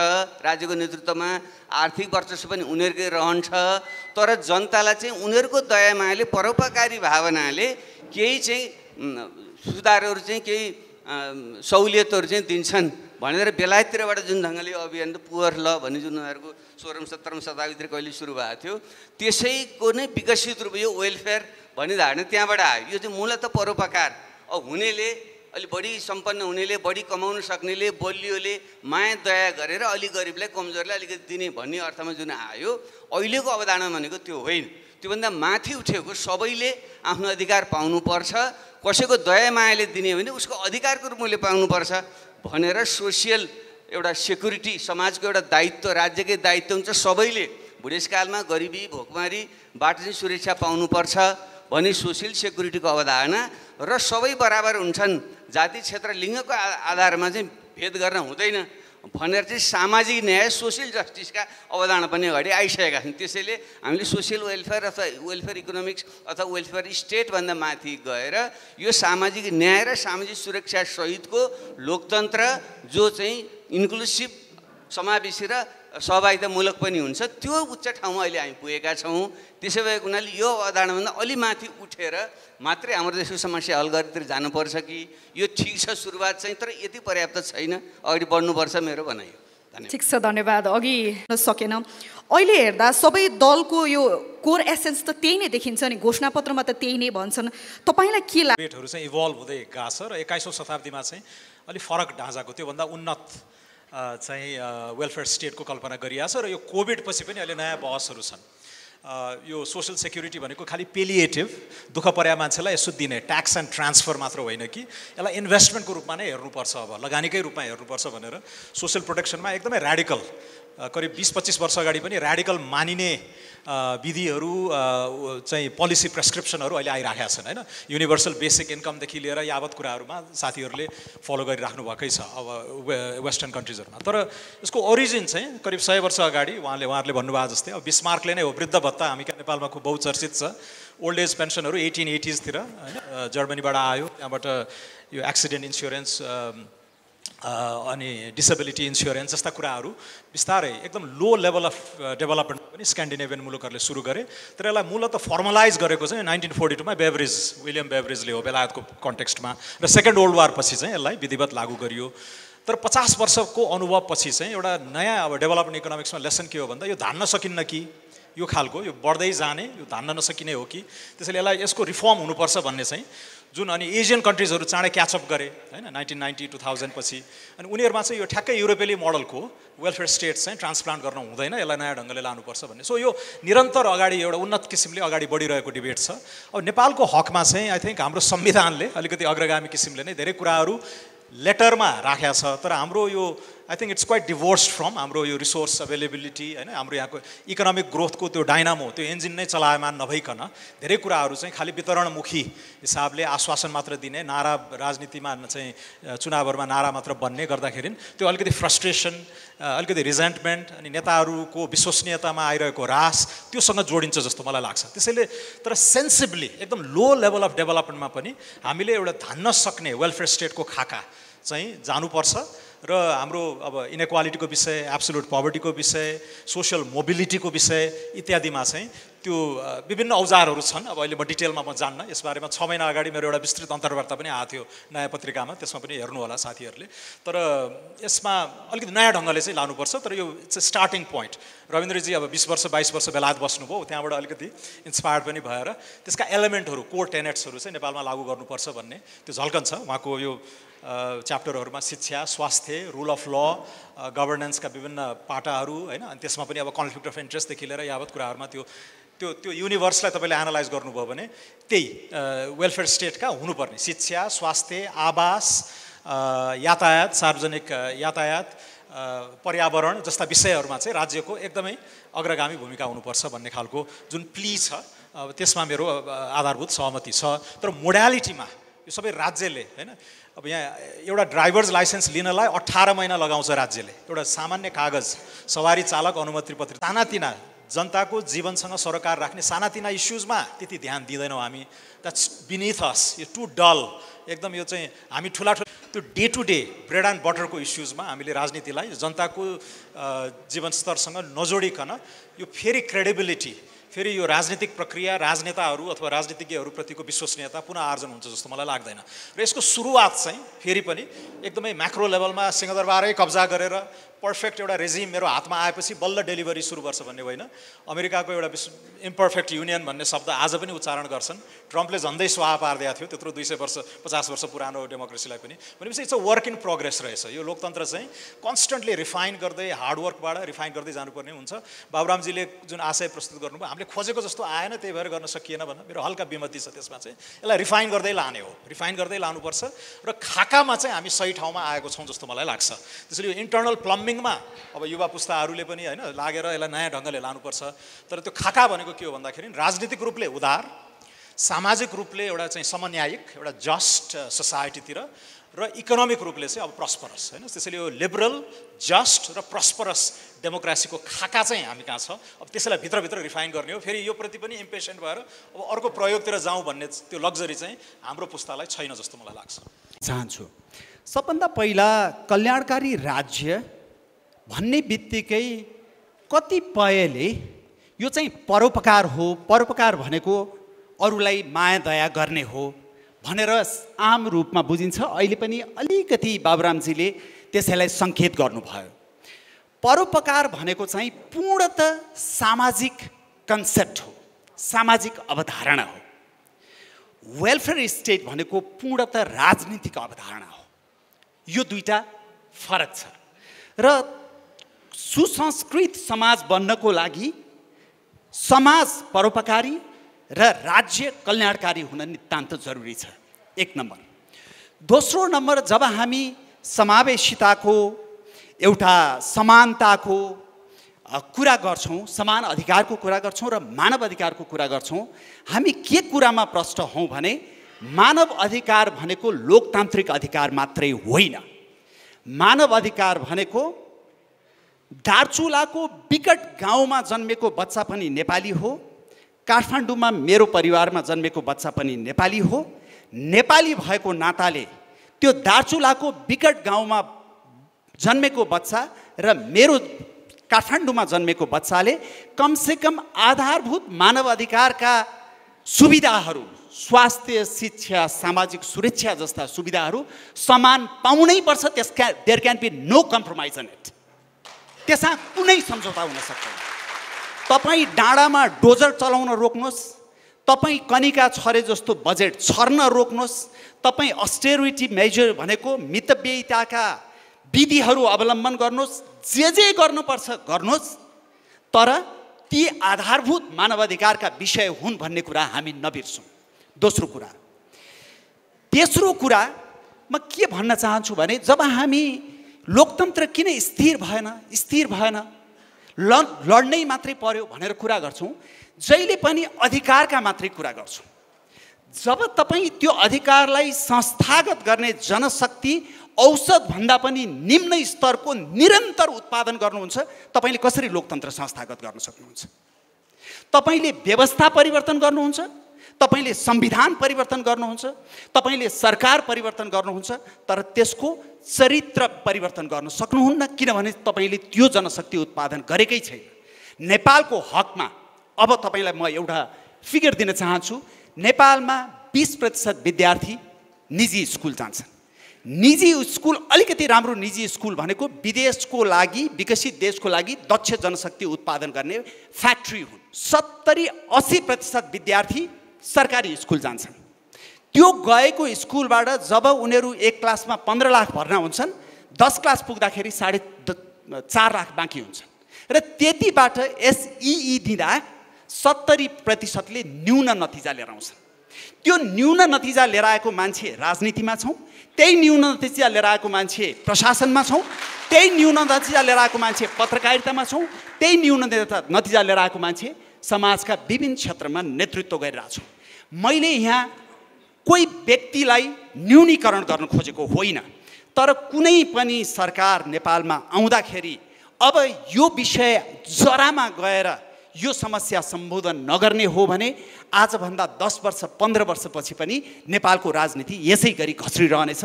राज्यको नेतृत्वमा आर्थिक वर्चस्व पनि उनीहरूकै रहन्छ। तर जनतालाई चाहिँ उनीहरूको दयामायाले, परोपकारी भावनाले केही चाहिँ सुधारहरू चाहिँ केही सहुलियतहरू चाहिँ दिन्छन् भनेर बेलायततिरबाट जुन ढङ्गले अभियान पुवर ल भन्ने जुन उनीहरूको 16औं-17औं शताब्दीतिर कहिले सुरु भएको थियो, त्यसैको नै विकसित रूप यो वेलफेयर भन्ने धारणा त्यहाँबाट आयो। यो चाहिँ मूलत परोपकार हुनेले अलि बढी सम्पन्न हुनेले, बढी कमाउन सक्नेले, बलियोले माया दया गरेर अलि गरिबलाई, कमजोरलाई अलिकति दिने भन्ने अर्थमा जुन आयो, अहिलेको अवधारणा भनेको त्यो होइन। त्योभन्दा माथि उठेको सबैले आफ्नो अधिकार पाउनुपर्छ, कसैको दया मायाले दिने भने उसको अधिकारको रूपमा उसले पाउनुपर्छ भनेर सोसियल एउटा सेक्युरिटी, समाजको एउटा दायित्व, राज्यकै दायित्व हुन्छ सबैले बुढेसकालमा गरिबी भोकमारीबाट चाहिँ सुरक्षा पाउनुपर्छ भन्ने सोसियल सेक्युरिटीको अवधारणा र सबै बराबर हुन्छन्, जाति क्षेत्र लिङ्गको आधारमा चाहिँ भेद गर्न हुँदैन भनेर चाहिँ सामाजिक न्याय, सोसियल जस्टिसका अवधारणा पनि अगाडि आइसकेका छन्। त्यसैले हामीले सोसियल वेलफेयर अथवा वेलफेयर इकोनोमिक्स अथवा वेलफेयर स्टेटभन्दा माथि गएर यो सामाजिक न्याय र सामाजिक सुरक्षा सहितको लोकतन्त्र जो चाहिँ इन्क्लुसिभ, समावेशी र सहभागितामूलक पनि हुन्छ, त्यो उच्च ठाउँमा अहिले हामी पुगेका छौँ। त्यसै भएको हुनाले यो अवधारणाभन्दा अलि माथि उठेर मात्रै हाम्रो देशको समस्या हल गरेर जानुपर्छ कि यो ठिक छ सुरुवात चाहिँ, तर यति पर्याप्त छैन, अगाडि बढ्नुपर्छ मेरो भनाइ हो। ठिक छ, धन्यवाद। अघि सकेन, अहिले हेर्दा सबै दलको यो कोर एसेन्स त त्यही नै देखिन्छ नि, घोषणापत्रमा त त्यही नै भन्छन्। तपाईँलाई के लाग्छ? डिबेटहरू चाहिँ इभल्भ हुँदै गएको छ र 21औं शताब्दीमा चाहिँ अलि फरक ढाँचाको, त्योभन्दा उन्नत चाहिँ वेलफेयर स्टेटको कल्पना गरिएको छ र यो कोभिड पछि पनि अहिले नयाँ बहसहरू छन्। यो सोसल सेक्युरिटी भनेको खालि पेलिएटिभ, दुःख परेका मान्छेलाई यसो दिने ट्याक्स एन्ड ट्रान्सफर मात्र होइन कि यसलाई इन्भेस्टमेन्टको रूपमा नै हेर्नुपर्छ, अब लगानीकै रूपमा हेर्नुपर्छ भनेर सोसल प्रोटेक्सनमा एकदमै ऱ्याडिकल, करिब 20-25 वर्ष अगाडि पनि ऱ्याडिकल मानिने विधिहरू चाहिँ पोलिसी प्रेस्क्रिप्सनहरू अहिले आइराखेका छन् होइन। युनिभर्सल बेसिक इन्कमदेखि लिएर यावत कुराहरूमा साथीहरूले फलो गरिराख्नु भएकै छ अब वेस्टर्न कन्ट्रिजहरूमा। तर यसको ओरिजिन चाहिँ करिब 100 वर्ष अगाडि उहाँहरूले भन्नुभयो जस्तै अब बिस्मार्कले नै हो। वृद्ध भत्ता हामी कहाँ नेपालमा खुब बहुचर्चित छ। ओल्ड एज पेन्सनहरू 1880s होइन जर्मनीबाट आयो, त्यहाँबाट यो एक्सिडेन्ट इन्स्योरेन्स अनि डिसेबिलिटी इन्स्योरेन्स जस्ता कुराहरू बिस्तारै एकदम लो लेभल अफ डेभलपमेन्ट पनि स्क्यान्डिनेभियन मुलुकहरूले सुरु गरे। तर यसलाई मूलतः फर्मलाइज गरेको चाहिँ 1942मा विलियम बेभरेजले हो, बेलायतको कन्टेक्स्टमा, र सेकेन्ड वर्ल्ड वार पछि चाहिँ यसलाई विधिवत लागू गरियो। तर 50 वर्षको अनुभव पछि चाहिँ एउटा नयाँ अब डेभलपमेन्ट इकोनोमिक्समा लेसन के हो भन्दा यो धान्न सकिन्न कि, यो खालको यो बढ्दै जाने, यो धान्न नसकिने हो कि, त्यसैले यसलाई यसको रिफर्म हुनुपर्छ भन्ने चाहिँ जुन अनि एसियन कन्ट्रिजहरू चाँडै क्याचअप गरे होइन 1990-2000 पछि। अनि उनीहरूमा चाहिँ यो ठ्याक्कै युरोपेली मोडलको वेलफेयर स्टेट चाहिँ ट्रान्सप्लान्ट गर्न हुँदैन, यसलाई नयाँ ढङ्गले लानुपर्छ भन्ने। सो यो निरन्तर अगाडि एउटा उन्नत किसिमले अगाडि बढिरहेको डिबेट छ। अब नेपालको हकमा चाहिँ आई थिङ्क हाम्रो संविधानले अलिकति अग्रगामी किसिमले नै धेरै कुराहरू लेटरमा राखेको छ, तर हाम्रो यो I think it's quite divorced from हाम्रो यो रिसोर्स अभाइलेबिलिटी होइन, हाम्रो यहाँको इकोनोमिक ग्रोथको त्यो डाइनामो, त्यो इन्जिन नै चलायमान नभइकन धेरै कुराहरू चाहिँ खालि वितरणमुखी हिसाबले आश्वासन मात्र दिने, नारा राजनीतिमा चाहिँ चुनावहरूमा नारा मात्र बन्ने गर्दाखेरि त्यो अलिकति फ्रस्ट्रेसन, अलिकति रिजेन्टमेन्ट अनि नेताहरूको विश्वसनीयतामा आइरहेको ह्रास त्योसँग जोडिन्छ जस्तो मलाई लाग्छ। त्यसैले तर सेन्सिबली एकदम लो लेभल अफ डेभलपमेन्टमा पनि हामीले एउटा धान्न सक्ने वेलफेयर स्टेटको खाका चाहिँ जानुपर्छ र हाम्रो अब इनइक्वालिटीको विषय, एब्सोल्युट पवर्टीको विषय, सोसियल मोबिलिटीको विषय इत्यादिमा चाहिँ त्यो विभिन्न औजारहरू छन्। अब अहिले म डिटेलमा म जान्न, यसबारेमा 6 महिना अगाडि मेरो एउटा विस्तृत अन्तर्वार्ता पनि आएको थियो नयाँ पत्रिकामा, त्यसमा पनि हेर्नु होला साथीहरूले। तर यसमा अलिकति नयाँ ढङ्गले चाहिँ लानुपर्छ। तर यो it's a starting point. Rabindraji अब 20 वर्ष 22 वर्ष बेलायत बस्नुभयो, त्यहाँबाट अलिकति इन्सपायर्ड पनि भएर त्यसका एलिमेन्टहरू, कोर टेनेट्सहरू चाहिँ नेपालमा लागू गर्नुपर्छ भन्ने त्यो झल्कन्छ उहाँको यो च्याप्टरहरूमा। शिक्षा, स्वास्थ्य, रुल अफ ल, गभर्नेन्सका विभिन्न पाटाहरू होइन, अनि त्यसमा पनि अब कन्फ्लिक्ट अफ इन्ट्रेस्टदेखि लिएर यावत कुराहरूमा त्यो युनिभर्सलाई तपाईँले एनालाइज गर्नुभयो भने त्यही वेलफेयर स्टेटका हुनुपर्ने शिक्षा, स्वास्थ्य, आवास, यातायात, सार्वजनिक यातायात, पर्यावरण जस्ता विषयहरूमा चाहिँ राज्यको एकदमै अग्रगामी भूमिका हुनुपर्छ भन्ने खालको जुन प्ली छ, अब त्यसमा मेरो आधारभूत सहमति छ। तर मोडालिटीमा यो सबै राज्यले होइन, अब यहाँ एउटा ड्राइभर्स लाइसेन्स लिनलाई 18 महिना लगाउँछ राज्यले, एउटा सामान्य कागज, सवारी चालक अनुमति पत्र, सानातिना जनताको जीवनसँग सरोकार राख्ने सानातिना इस्युजमा त्यति ध्यान दिँदैनौँ हामी। द्याट्स बिनिथ अस, यो टु डल एकदम। यो चाहिँ हामी ठुला त्यो day to day bread and बटरको इस्युजमा हामीले राजनीतिलाई जनताको जीवनस्तरसँग नजोडिकन यो फेरि क्रेडिबिलिटी, फेरि यो राजनीतिक प्रक्रिया, राजनेताहरू अथवा राजनीतिज्ञहरूप्रतिको विश्वसनीयता पुनः आर्जन हुन्छ जस्तो मलाई लाग्दैन। र यसको सुरुवात चाहिँ फेरि पनि एकदमै म्याक्रो लेभलमा सिंहदरबारै कब्जा गरेर पर्फेक्ट एउटा रेजिम मेरो हातमा आएपछि बल्ल डेलिभरी सुरु गर्छ भन्ने होइन। अमेरिकाको एउटा इम्पर्फेक्ट युनियन भन्ने शब्द आज पनि उच्चारण गर्छन्। ट्रम्पले झन्डै स्वाहा पारिदिएको थियो त्यत्रो 50 वर्ष पुरानो डेमोक्रेसीलाई पनि। भनेपछि it's a work in progress रहेछ। यो लोकतन्त्र चाहिँ कन्स्टेन्टली रिफाइन गर्दै हार्डवर्कबाट रिफाइन गर्दै जानुपर्ने हुन्छ। बाबुरामजीले जुन आशय प्रस्तुत गर्नुभयो हामीले खोजेको जस्तो आएन, त्यही भएर गर्न सकिएन भन्न मेरो हल्का विमति छ। त्यसमा चाहिँ यसलाई रिफाइन गर्दै लाने हो, रिफाइन गर्दै लानुपर्छ र खाकामा चाहिँ हामी सही ठाउँमा आएको छौँ जस्तो मलाई लाग्छ। त्यसैले यो इन्टर्नल प्लम्बिङमा अब युवा पुस्ताहरूले पनि होइन लागेर यसलाई नयाँ ढङ्गले लानुपर्छ। तर त्यो खाका भनेको के हो भन्दाखेरि राजनीतिक रूपले उदार, सामाजिक रूपले एउटा चाहिँ समन्यायिक एउटा जस्ट सोसाइटीतिर र इकोनोमिक रूपले चाहिँ अब प्रस्परस होइन। त्यसैले यो लिबरल, जस्ट र प्रस्परस डेमोक्रेसीको खाका चाहिँ हामी कहाँ छ। अब त्यसैलाई भित्रभित्र रिफाइन गर्ने हो। फेरि यो प्रति पनि इम्पेसेन्ट भएर अब अर्को प्रयोगतिर जाउँ भन्ने त्यो लग्जरी चाहिँ हाम्रो पुस्तालाई छैन जस्तो मलाई लाग्छ। चाहन्छु सबभन्दा पहिला कल्याणकारी राज्य भन्ने बित्तिकै कतिपयले यो चाहिँ परोपकार हो, परोपकार भनेको अरूलाई माया दया गर्ने हो भनेर आम रूपमा बुझिन्छ। अहिले पनि अलिकति बाबुरामजीले त्यसैलाई सङ्केत गर्नुभयो। परोपकार भनेको चाहिँ पूर्णतः सामाजिक कन्सेप्ट हो, सामाजिक अवधारणा हो। वेलफेयर स्टेट भनेको पूर्णतः राजनीतिक अवधारणा हो। यो दुईटा फरक छ र सुसंस्कृत समाज बन्नको लागि समाज परोपकारी र राज्य कल्याणकारी हुन नितान्त जरुरी छ, एक नम्बर। दोस्रो नम्बर, जब हामी समावेशिताको एउटा समानताको कुरा गर्छौँ, समान अधिकारको कुरा गर्छौँ र मानव अधिकारको कुरा गर्छौँ, हामी के कुरामा प्रष्ट हौँ भने मानव अधिकार भनेको लोकतान्त्रिक अधिकार मात्रै होइन। मानव अधिकार भनेको दार्चुलाको विकट गाउँमा जन्मेको बच्चा पनि नेपाली हो, काठमाडौँमा मेरो परिवारमा जन्मेको बच्चा पनि नेपाली हो। नेपाली भएको नाताले त्यो दार्चुलाको विकट गाउँमा जन्मेको बच्चा र मेरो काठमाडौँमा जन्मेको बच्चाले कमसेकम आधारभूत मानव अधिकारका सुविधाहरू, स्वास्थ्य, शिक्षा, सामाजिक सुरक्षा जस्ता सुविधाहरू समान पाउनै पर्छ। There can be no compromise on it. त्यसमा कुनै सम्झौता हुन सक्दैन। तपाईँ डाँडामा डोजर चलाउन रोक्नुहोस्, तपाईँ कनिका छरे जस्तो बजेट छर्न रोक्नुहोस्, तपाईँ अस्टेरिटी मेजर भनेको मितव्ययिताका विधिहरू अवलम्बन गर्नुहोस्, जे गर्नुपर्छ गर्नुहोस्, तर ती आधारभूत मानवाधिकारका विषय हुन् भन्ने कुरा हामी नबिर्सौँ। दोस्रो कुरा। तेस्रो कुरा म के भन्न चाहन्छु भने जब हामी लोकतन्त्र किन स्थिर भएन लड्नै मात्रै पर्यो भनेर कुरा गर्छौँ, जहिले पनि अधिकारका मात्रै कुरा गर्छौँ। जब तपाईँ त्यो अधिकारलाई संस्थागत गर्ने जनशक्ति औसतभन्दा पनि निम्न स्तरको निरन्तर उत्पादन गर्नुहुन्छ, तपाईँले कसरी लोकतन्त्र संस्थागत गर्न सक्नुहुन्छ? तपाईँले व्यवस्था परिवर्तन गर्नुहुन्छ, तपाईँले संविधान परिवर्तन गर्नुहुन्छ, तपाईँले सरकार परिवर्तन गर्नुहुन्छ, तर त्यसको चरित्र परिवर्तन गर्न सक्नुहुन्न, किनभने तपाईँले त्यो जनशक्ति उत्पादन गरेकै छैन। नेपालको हकमा अब तपाईँलाई म एउटा फिगर दिन चाहन्छु। नेपालमा 20% विद्यार्थी निजी स्कुल जान्छन्। निजी स्कुल, अलिकति राम्रो निजी स्कुल भनेको विदेशको लागि, विकसित देशको लागि दक्ष जनशक्ति उत्पादन गर्ने फ्याक्ट्री हुन्। 70-80% विद्यार्थी सरकारी स्कुल जान्छन्। त्यो गएको स्कुलबाट जब उनीहरू एक क्लासमा 15 लाख भर्ना हुन्छन्, 10 क्लास पुग्दाखेरि 4.5 लाख बाँकी हुन्छन् र त्यतिबाट एसइई दिँदा 70%ले न्यून नतिजा लिएर आउँछन्। त्यो न्यून नतिजा लिएर आएको मान्छे राजनीतिमा छौँ, त्यही न्यून नतिजा लिएर आएको मान्छे प्रशासनमा छौँ, त्यही न्यून नतिजा लिएर आएको मान्छे पत्रकारितामा छौँ, त्यही न्यून नतिजा लिएर आएको मान्छे समाजका विभिन्न क्षेत्रमा नेतृत्व गरिरहेछौँ। मैले यहाँ कोही व्यक्तिलाई न्यूनीकरण गर्न खोजेको होइन, तर कुनै पनि सरकार नेपालमा आउँदाखेरि अब यो विषय जरामा गएर यो समस्या सम्बोधन नगर्ने हो भने आजभन्दा 10 वर्ष 15 वर्षपछि पनि नेपालको राजनीति यसै गरी घस्रिरहनेछ।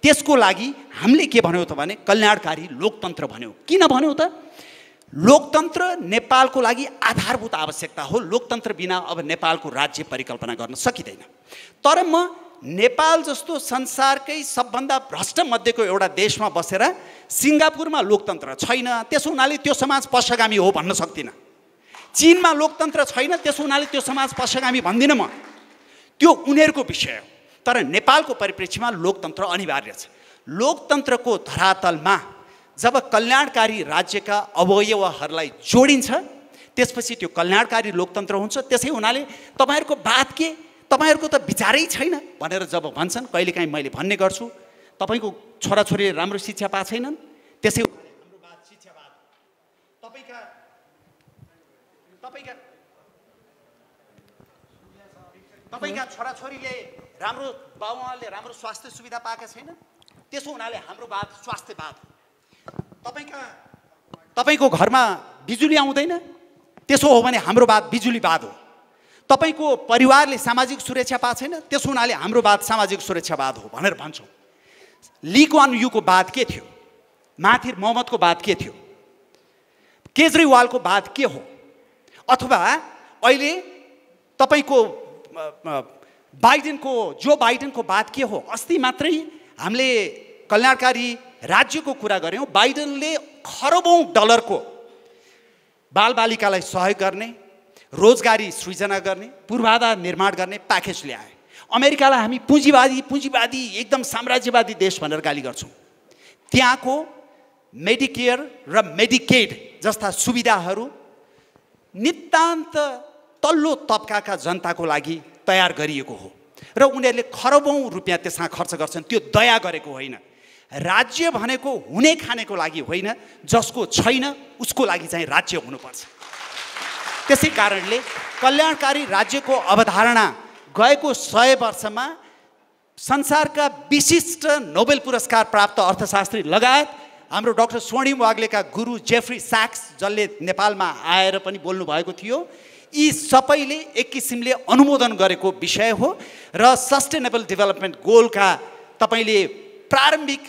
त्यसको लागि हामीले के भन्यौँ त भने कल्याणकारी लोकतन्त्र भन्यौँ। किन भन्यौँ त? लोकतन्त्र नेपालको लागि आधारभूत आवश्यकता हो। लोकतन्त्र बिना अब नेपालको राज्य परिकल्पना गर्न सकिँदैन। तर म नेपाल जस्तो संसारकै सबभन्दा भ्रष्ट मध्येको एउटा देशमा बसेर सिङ्गापुरमा लोकतन्त्र छैन, त्यसो हुनाले त्यो समाज पक्षगामी हो भन्न सक्दिनँ। चीनमा लोकतन्त्र छैन, त्यसो हुनाले त्यो समाज पक्षगामी भन्दिनँ म। त्यो उनीहरूको विषय हो। तर नेपालको परिप्रेक्ष्यमा लोकतन्त्र अनिवार्य छ। लोकतन्त्रको धरातलमा जब कल्याणकारी राज्यका अवयवहरूलाई जोडिन्छ त्यसपछि त्यो कल्याणकारी लोकतन्त्र हुन्छ। त्यसै हुनाले तपाईँहरूको बात के, तपाईँहरूको त विचारै छैन भनेर जब भन्छन्, कहिलेकाहीँ मैले भन्ने गर्छु तपाईँको छोराछोरीले राम्रो शिक्षा पाएको छैनन्, त्यसै हाम्रो बात शिक्षावाद। तपाईँका छोराछोरीले राम्रो बाबुआमाले राम्रो स्वास्थ्य सुविधा पाएका छैनन्, त्यसो हुनाले हाम्रो बात स्वास्थ्यवाद। तपाईँको घरमा बिजुली आउँदैन, त्यसो हो भने हाम्रो बात बिजुलीवाद हो। तपाईँको परिवारले सामाजिक सुरक्षा पाएको छैन, त्यसो हुनाले हाम्रो बात सामाजिक सुरक्षावाद हो भनेर भन्छौँ। ली कुआन यूको बात के थियो, महाथिर मोहम्मदको बात के थियो, केजरीवालको बात के हो, अथवा अहिले तपाईँको जो बाइडेनको बात के हो। अस्ति मात्रै हामीले कल्याणकारी राज्यको कुरा गऱ्यौँ। बाइडेनले खरबौँ डलरको बालबालिकालाई सहयोग गर्ने, रोजगारी सृजना गर्ने, पूर्वाधार निर्माण गर्ने प्याकेज ल्याए। अमेरिकालाई हामी पुँजीवादी एकदम साम्राज्यवादी देश भनेर गाली गर्छौँ। त्यहाँको मेडिकेयर र मेडिकेड जस्ता सुविधाहरू नितान्त तल्लो तबकाका जनताको लागि तयार गरिएको हो र उनीहरूले खरबौँ रुपियाँ त्यसमा खर्च गर्छन्। त्यो दया गरेको होइन। राज्य भनेको हुने खानेको लागि होइन, जसको छैन उसको लागि चाहिँ राज्य हुनुपर्छ। त्यसै कारणले कल्याणकारी राज्यको अवधारणा गएको 100 वर्षमा संसारका विशिष्ट नोबेल पुरस्कार प्राप्त अर्थशास्त्री लगायत हाम्रो डाक्टर स्वर्णिम वाग्लेका गुरु जेफ्री सैक्स, जसले नेपालमा आएर पनि बोल्नु भएको थियो, यी सबैले एक किसिमले अनुमोदन गरेको विषय हो। र सस्टेनेबल डेभलपमेन्ट गोलका तपाईँले प्रारम्भिक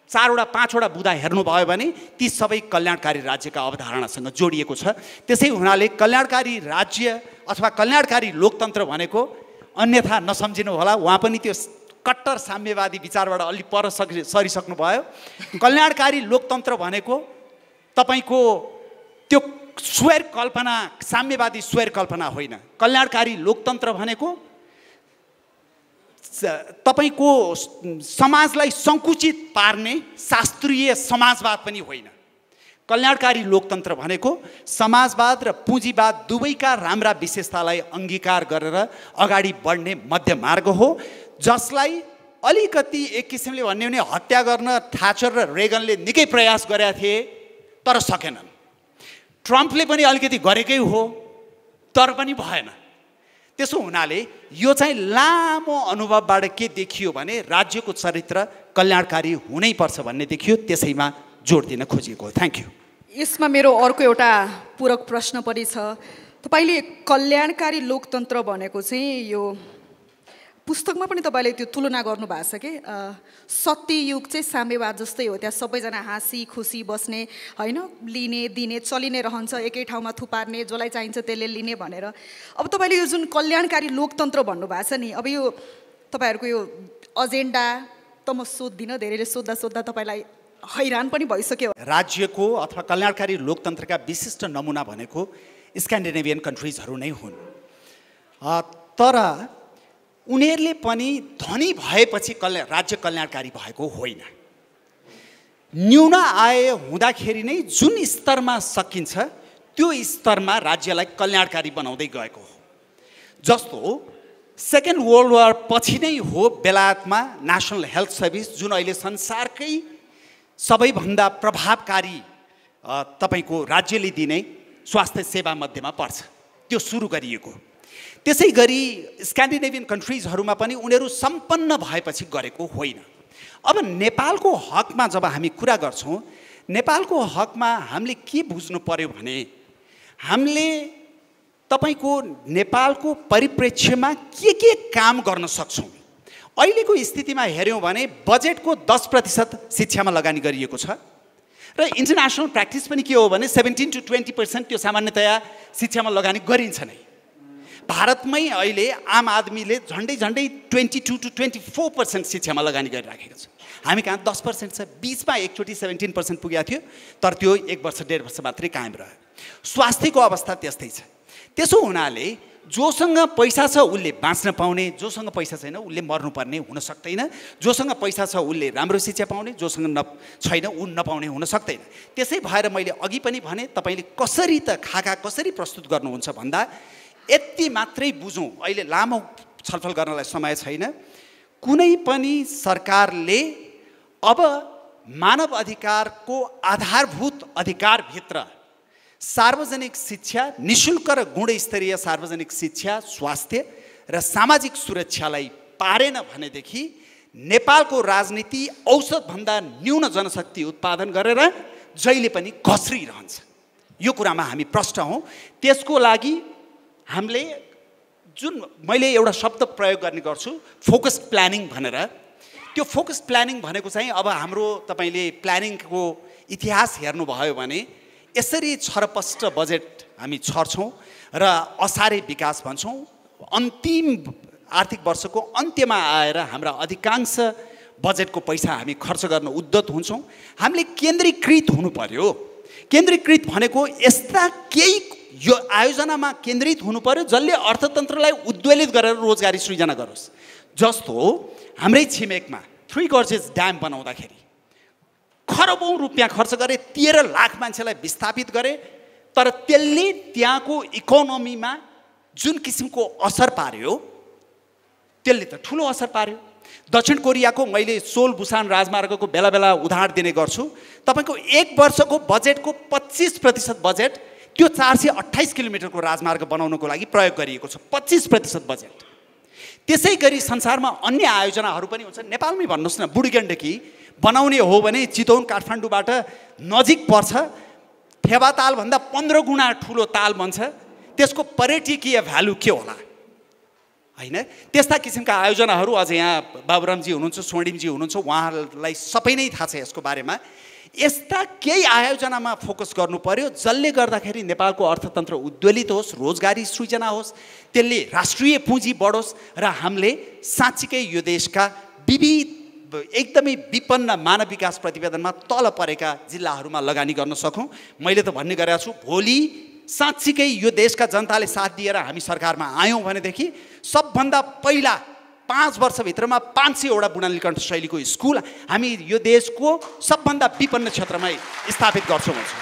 4-5 बुँदा हेर्नुभयो भने ती सबै कल्याणकारी राज्यका अवधारणासँग जोडिएको छ। त्यसै हुनाले कल्याणकारी राज्य अथवा कल्याणकारी लोकतन्त्र भनेको, अन्यथा नसम्झिनु होला, उहाँ पनि त्यो कट्टर साम्यवादी विचारबाट अलि पर सरिसक्नु भयो। कल्याणकारी लोकतन्त्र भनेको तपाईँको त्यो स्वर कल्पना, साम्यवादी स्वर कल्पना होइन। कल्याणकारी लोकतन्त्र भनेको तपाईँको समाजलाई सङ्कुचित पार्ने शास्त्रीय समाजवाद पनि होइन। कल्याणकारी लोकतन्त्र भनेको समाजवाद र पुँजीवाद दुवैका राम्रा विशेषतालाई अङ्गीकार गरेर अगाडि बढ्ने मध्य मार्ग हो, जसलाई अलिकति एक किसिमले भन्ने भने हत्या गर्न थाचर र रेगनले निकै प्रयास गरेका थिए तर सकेनन्। ट्रम्पले पनि अलिकति गरेकै हो तर पनि भएन। त्यसो हुनाले यो चाहिँ लामो अनुभवबाट के देखियो भने राज्यको चरित्र कल्याणकारी हुनैपर्छ भन्ने देखियो। त्यसैमा जोड दिन खोजिएको हो। Thank you. यसमा मेरो अर्को एउटा पूरक प्रश्न पनि छ। तपाईँले कल्याणकारी लोकतन्त्र भनेको चाहिँ यो पुस्तकमा पनि तपाईँले त्यो तुलना गर्नुभएको छ कि सत्ययुग चाहिँ साम्यवाद जस्तै हो। त्यहाँ सबैजना हाँसी खुसी बस्ने होइन, लिने दिने चलि नै रहन्छ, एकै ठाउँमा थुपार्ने, जसलाई चाहिन्छ त्यसले लिने भनेर। अब तपाईँले यो जुन कल्याणकारी लोकतन्त्र भन्नुभएको छ नि, अब यो तपाईँहरूको यो एजेन्डा त म सोध्दिनँ, धेरैले सोद्धा तपाईँलाई हैरान पनि भइसक्यो। राज्यको अथवा कल्याणकारी लोकतन्त्रका विशिष्ट नमुना भनेको स्क्यान्डिनेभियन कन्ट्रिजहरू नै हुन्। तर उनीहरूले पनि धनी भएपछि राज्य कल्याणकारी भएको होइन। न्यून आय हुँदाखेरि नै जुन स्तरमा सकिन्छ त्यो स्तरमा राज्यलाई कल्याणकारी बनाउँदै गएको हो। जस्तो सेकेन्ड वर्ल्ड वार पछि नै हो बेलायतमा नेसनल हेल्थ सर्भिस, जुन अहिले संसारकै सबैभन्दा प्रभावकारी तपाईँको राज्यले दिने स्वास्थ्य सेवा मध्येमा पर्छ, त्यो सुरु गरिएको। त्यसै गरी स्क्यान्डिनेभियन कन्ट्रिजहरूमा पनि उनीहरू सम्पन्न भएपछि गरेको होइन। अब नेपालको हकमा जब हामी कुरा गर्छौँ, नेपालको हकमा हामीले के बुझ्नु पर्यो भने हामीले तपाईँको नेपालको परिप्रेक्ष्यमा के काम गर्न सक्छौँ। अहिलेको स्थितिमा हेऱ्यौँ भने बजेटको 10% शिक्षामा लगानी गरिएको छ र इन्टरनेसनल प्र्याक्टिस पनि के हो भने 17 to 20% त्यो सामान्यतया शिक्षामा लगानी गरिन्छ नै। भारतमै अहिले आम आदमीले झन्डै 22 to 24% शिक्षामा लगानी गरिराखेको छ। हामी कहाँ 10% छ। बीचमा एकचोटि 17% पुगेको थियो, तर त्यो 1 वर्ष 1.5 वर्ष मात्रै कायम रह्यो। स्वास्थ्यको अवस्था त्यस्तै छ। त्यसो हुनाले जोसँग पैसा छ उसले बाँच्न पाउने, जोसँग पैसा छैन उसले मर्नुपर्ने हुन सक्दैन। जोसँग पैसा छ उसले राम्रो शिक्षा पाउने, जोसँग छैन ऊ नपाउने हुन सक्दैन। त्यसै भएर मैले अघि पनि भने तपाईँले कसरी त खाका कसरी प्रस्तुत गर्नुहुन्छ भन्दा यति मात्रै बुझौँ। अहिले लामो छलफल गर्नलाई समय छैन। कुनै पनि सरकारले अब मानव अधिकारको आधारभूत अधिकारभित्र सार्वजनिक शिक्षा, निशुल्क र गुणस्तरीय सार्वजनिक शिक्षा, स्वास्थ्य र सामाजिक सुरक्षालाई पारेन भनेदेखि नेपालको राजनीति औसतभन्दा न्यून जनशक्ति उत्पादन गरेर जहिले पनि घस्रिरहन्छ। यो कुरामा हामी प्रष्ट हौँ। त्यसको लागि हामीले जुन मैले एउटा शब्द प्रयोग गर्ने गर्छु फोकस्ड प्लानिङ भनेर, त्यो फोकस्ड प्लानिङ भनेको चाहिँ अब हाम्रो तपाईँले प्लानिङको इतिहास हेर्नुभयो भने यसरी छरपष्ट बजेट हामी छर्छौँ र असारे विकास भन्छौँ। अन्तिम आर्थिक वर्षको अन्त्यमा आएर हाम्रा अधिकांश बजेटको पैसा हामी खर्च गर्न उद्यत हुन्छौँ। हामीले केन्द्रीकृत हुनु पर्यो। केन्द्रीकृत भनेको यस्ता केही यो आयोजनामा केन्द्रित हुनु पर्यो जसले अर्थतन्त्रलाई उद्वेलित गरेर रोजगारी सृजना गरोस्। जस्तो हाम्रै छिमेकमा 3 Gorges ड्याम बनाउँदाखेरि खरबौँ रुपियाँ खर्च गरे, 13 लाख मान्छेलाई विस्थापित गरे, तर त्यसले त्यहाँको इकोनोमीमा जुन किसिमको असर पार्यो त्यसले त ठुलो असर पार्यो। दक्षिण कोरियाको मैले सोल बुसान राजमार्गको बेला बेला उदाहरण दिने गर्छु। तपाईँको 1 वर्षको बजेटको 25% बजेट त्यो 428 किलोमिटरको राजमार्ग बनाउनको लागि प्रयोग गरिएको छ। 25% बजेट। त्यसै गरी संसारमा अन्य आयोजनाहरू पनि हुन्छ। नेपालमै भन्नुहोस् न, बुढीगण्डकी बनाउने हो भने चितवन काठमाडौँबाट नजिक पर्छ, फेवातालभन्दा 15 गुणा ठुलो ताल बन्छ। त्यसको पर्यटकीय भ्यालु के होला होइन? त्यस्ता किसिमका आयोजनाहरू अझ यहाँ बाबुरामजी हुनुहुन्छ, स्वर्णिमजी हुनुहुन्छ, उहाँहरूलाई सबै नै थाहा छ यसको बारेमा। यस्ता केही आयोजनामा फोकस गर्नु पर्यो जसले गर्दाखेरि नेपालको अर्थतन्त्र उद्वेलित होस्, रोजगारी सृजना होस्, त्यसले राष्ट्रिय पुँजी बढोस् र हामीले साँच्चीकै यो देशका विविध एकदमै विपन्न मानव विकास प्रतिवेदनमा तल परेका जिल्लाहरूमा लगानी गर्न सकौँ। मैले त भन्ने गरेको छु, भोलि साँच्चीकै यो देशका जनताले साथ दिएर हामी सरकारमा आयौँ भनेदेखि सबभन्दा पहिला 5 वर्षभित्रमा 500वटा बुढानीकण्ठ शैलीको स्कुल हामी यो देशको सबभन्दा विपन्न क्षेत्रमा स्थापित गर्छौँ भन्छौँ।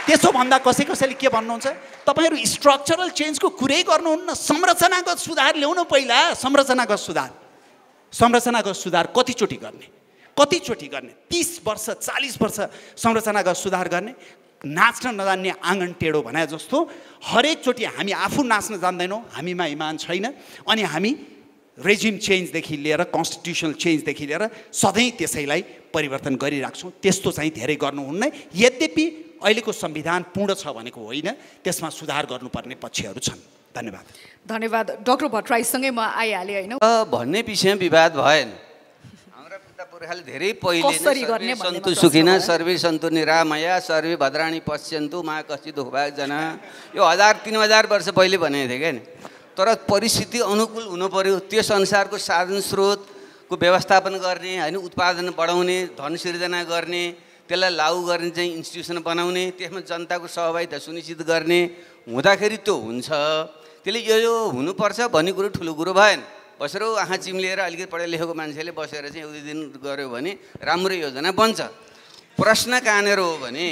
त्यसो भन्दा कसैले के भन्नुहुन्छ, तपाईँहरू स्ट्रक्चरल चेन्जको कुरै गर्नुहुन्न, संरचनागत सुधार ल्याउनु। पहिला संरचनागत सुधार कतिचोटि गर्ने? 30 वर्ष 40 वर्ष संरचनागत सुधार गर्ने? नाच्न नजान्ने आँगन टेढो भने जस्तो हरेकचोटि हामी आफू नाच्न जान्दैनौँ, हामीमा इमान छैन, अनि हामी रेजिम चेन्जदेखि लिएर कन्स्टिट्युसनल चेन्जदेखि लिएर सधैँ त्यसैलाई परिवर्तन गरिराख्छौँ। त्यस्तो चाहिँ धेरै गर्नुहुन्न। यद्यपि अहिलेको संविधान पूर्ण छ भनेको होइन, त्यसमा सुधार गर्नुपर्ने पक्षहरू छन्। धन्यवाद। डाक्टर भट्टराईसँगै म आइहालेँ होइन भन्ने विषय विवाद भएन। हाम्रा पिता पुर्खाले धेरै पहिले सन्तु सुखिना सर्वे सन्तु निरामया सर्वे भद्राणी पश्यन्तु मा कति दुःखभाग जना, यो 1000-3000 वर्ष पहिले भनेको थिएँ क्या नि। तर परिस्थिति अनुकूल हुनु पर्यो, त्यस अनुसारको साधन स्रोतको व्यवस्थापन गर्ने होइन, उत्पादन बढाउने, धन सिर्जना गर्ने, त्यसलाई लागू गर्ने चाहिँ इन्स्टिट्युसन बनाउने, त्यसमा जनताको सहभागिता सुनिश्चित गर्ने हुँदाखेरि त्यो हुन्छ। त्यसले यो हुनुपर्छ भन्ने कुरो ठुलो कुरो भएन। बसेर आँखा चिम्लिएर अलिकति पढे लेखेको मान्छेले बसेर चाहिँ एउटै दिन गऱ्यो भने राम्रो योजना बन्छ। प्रश्न कहाँनिर हो भने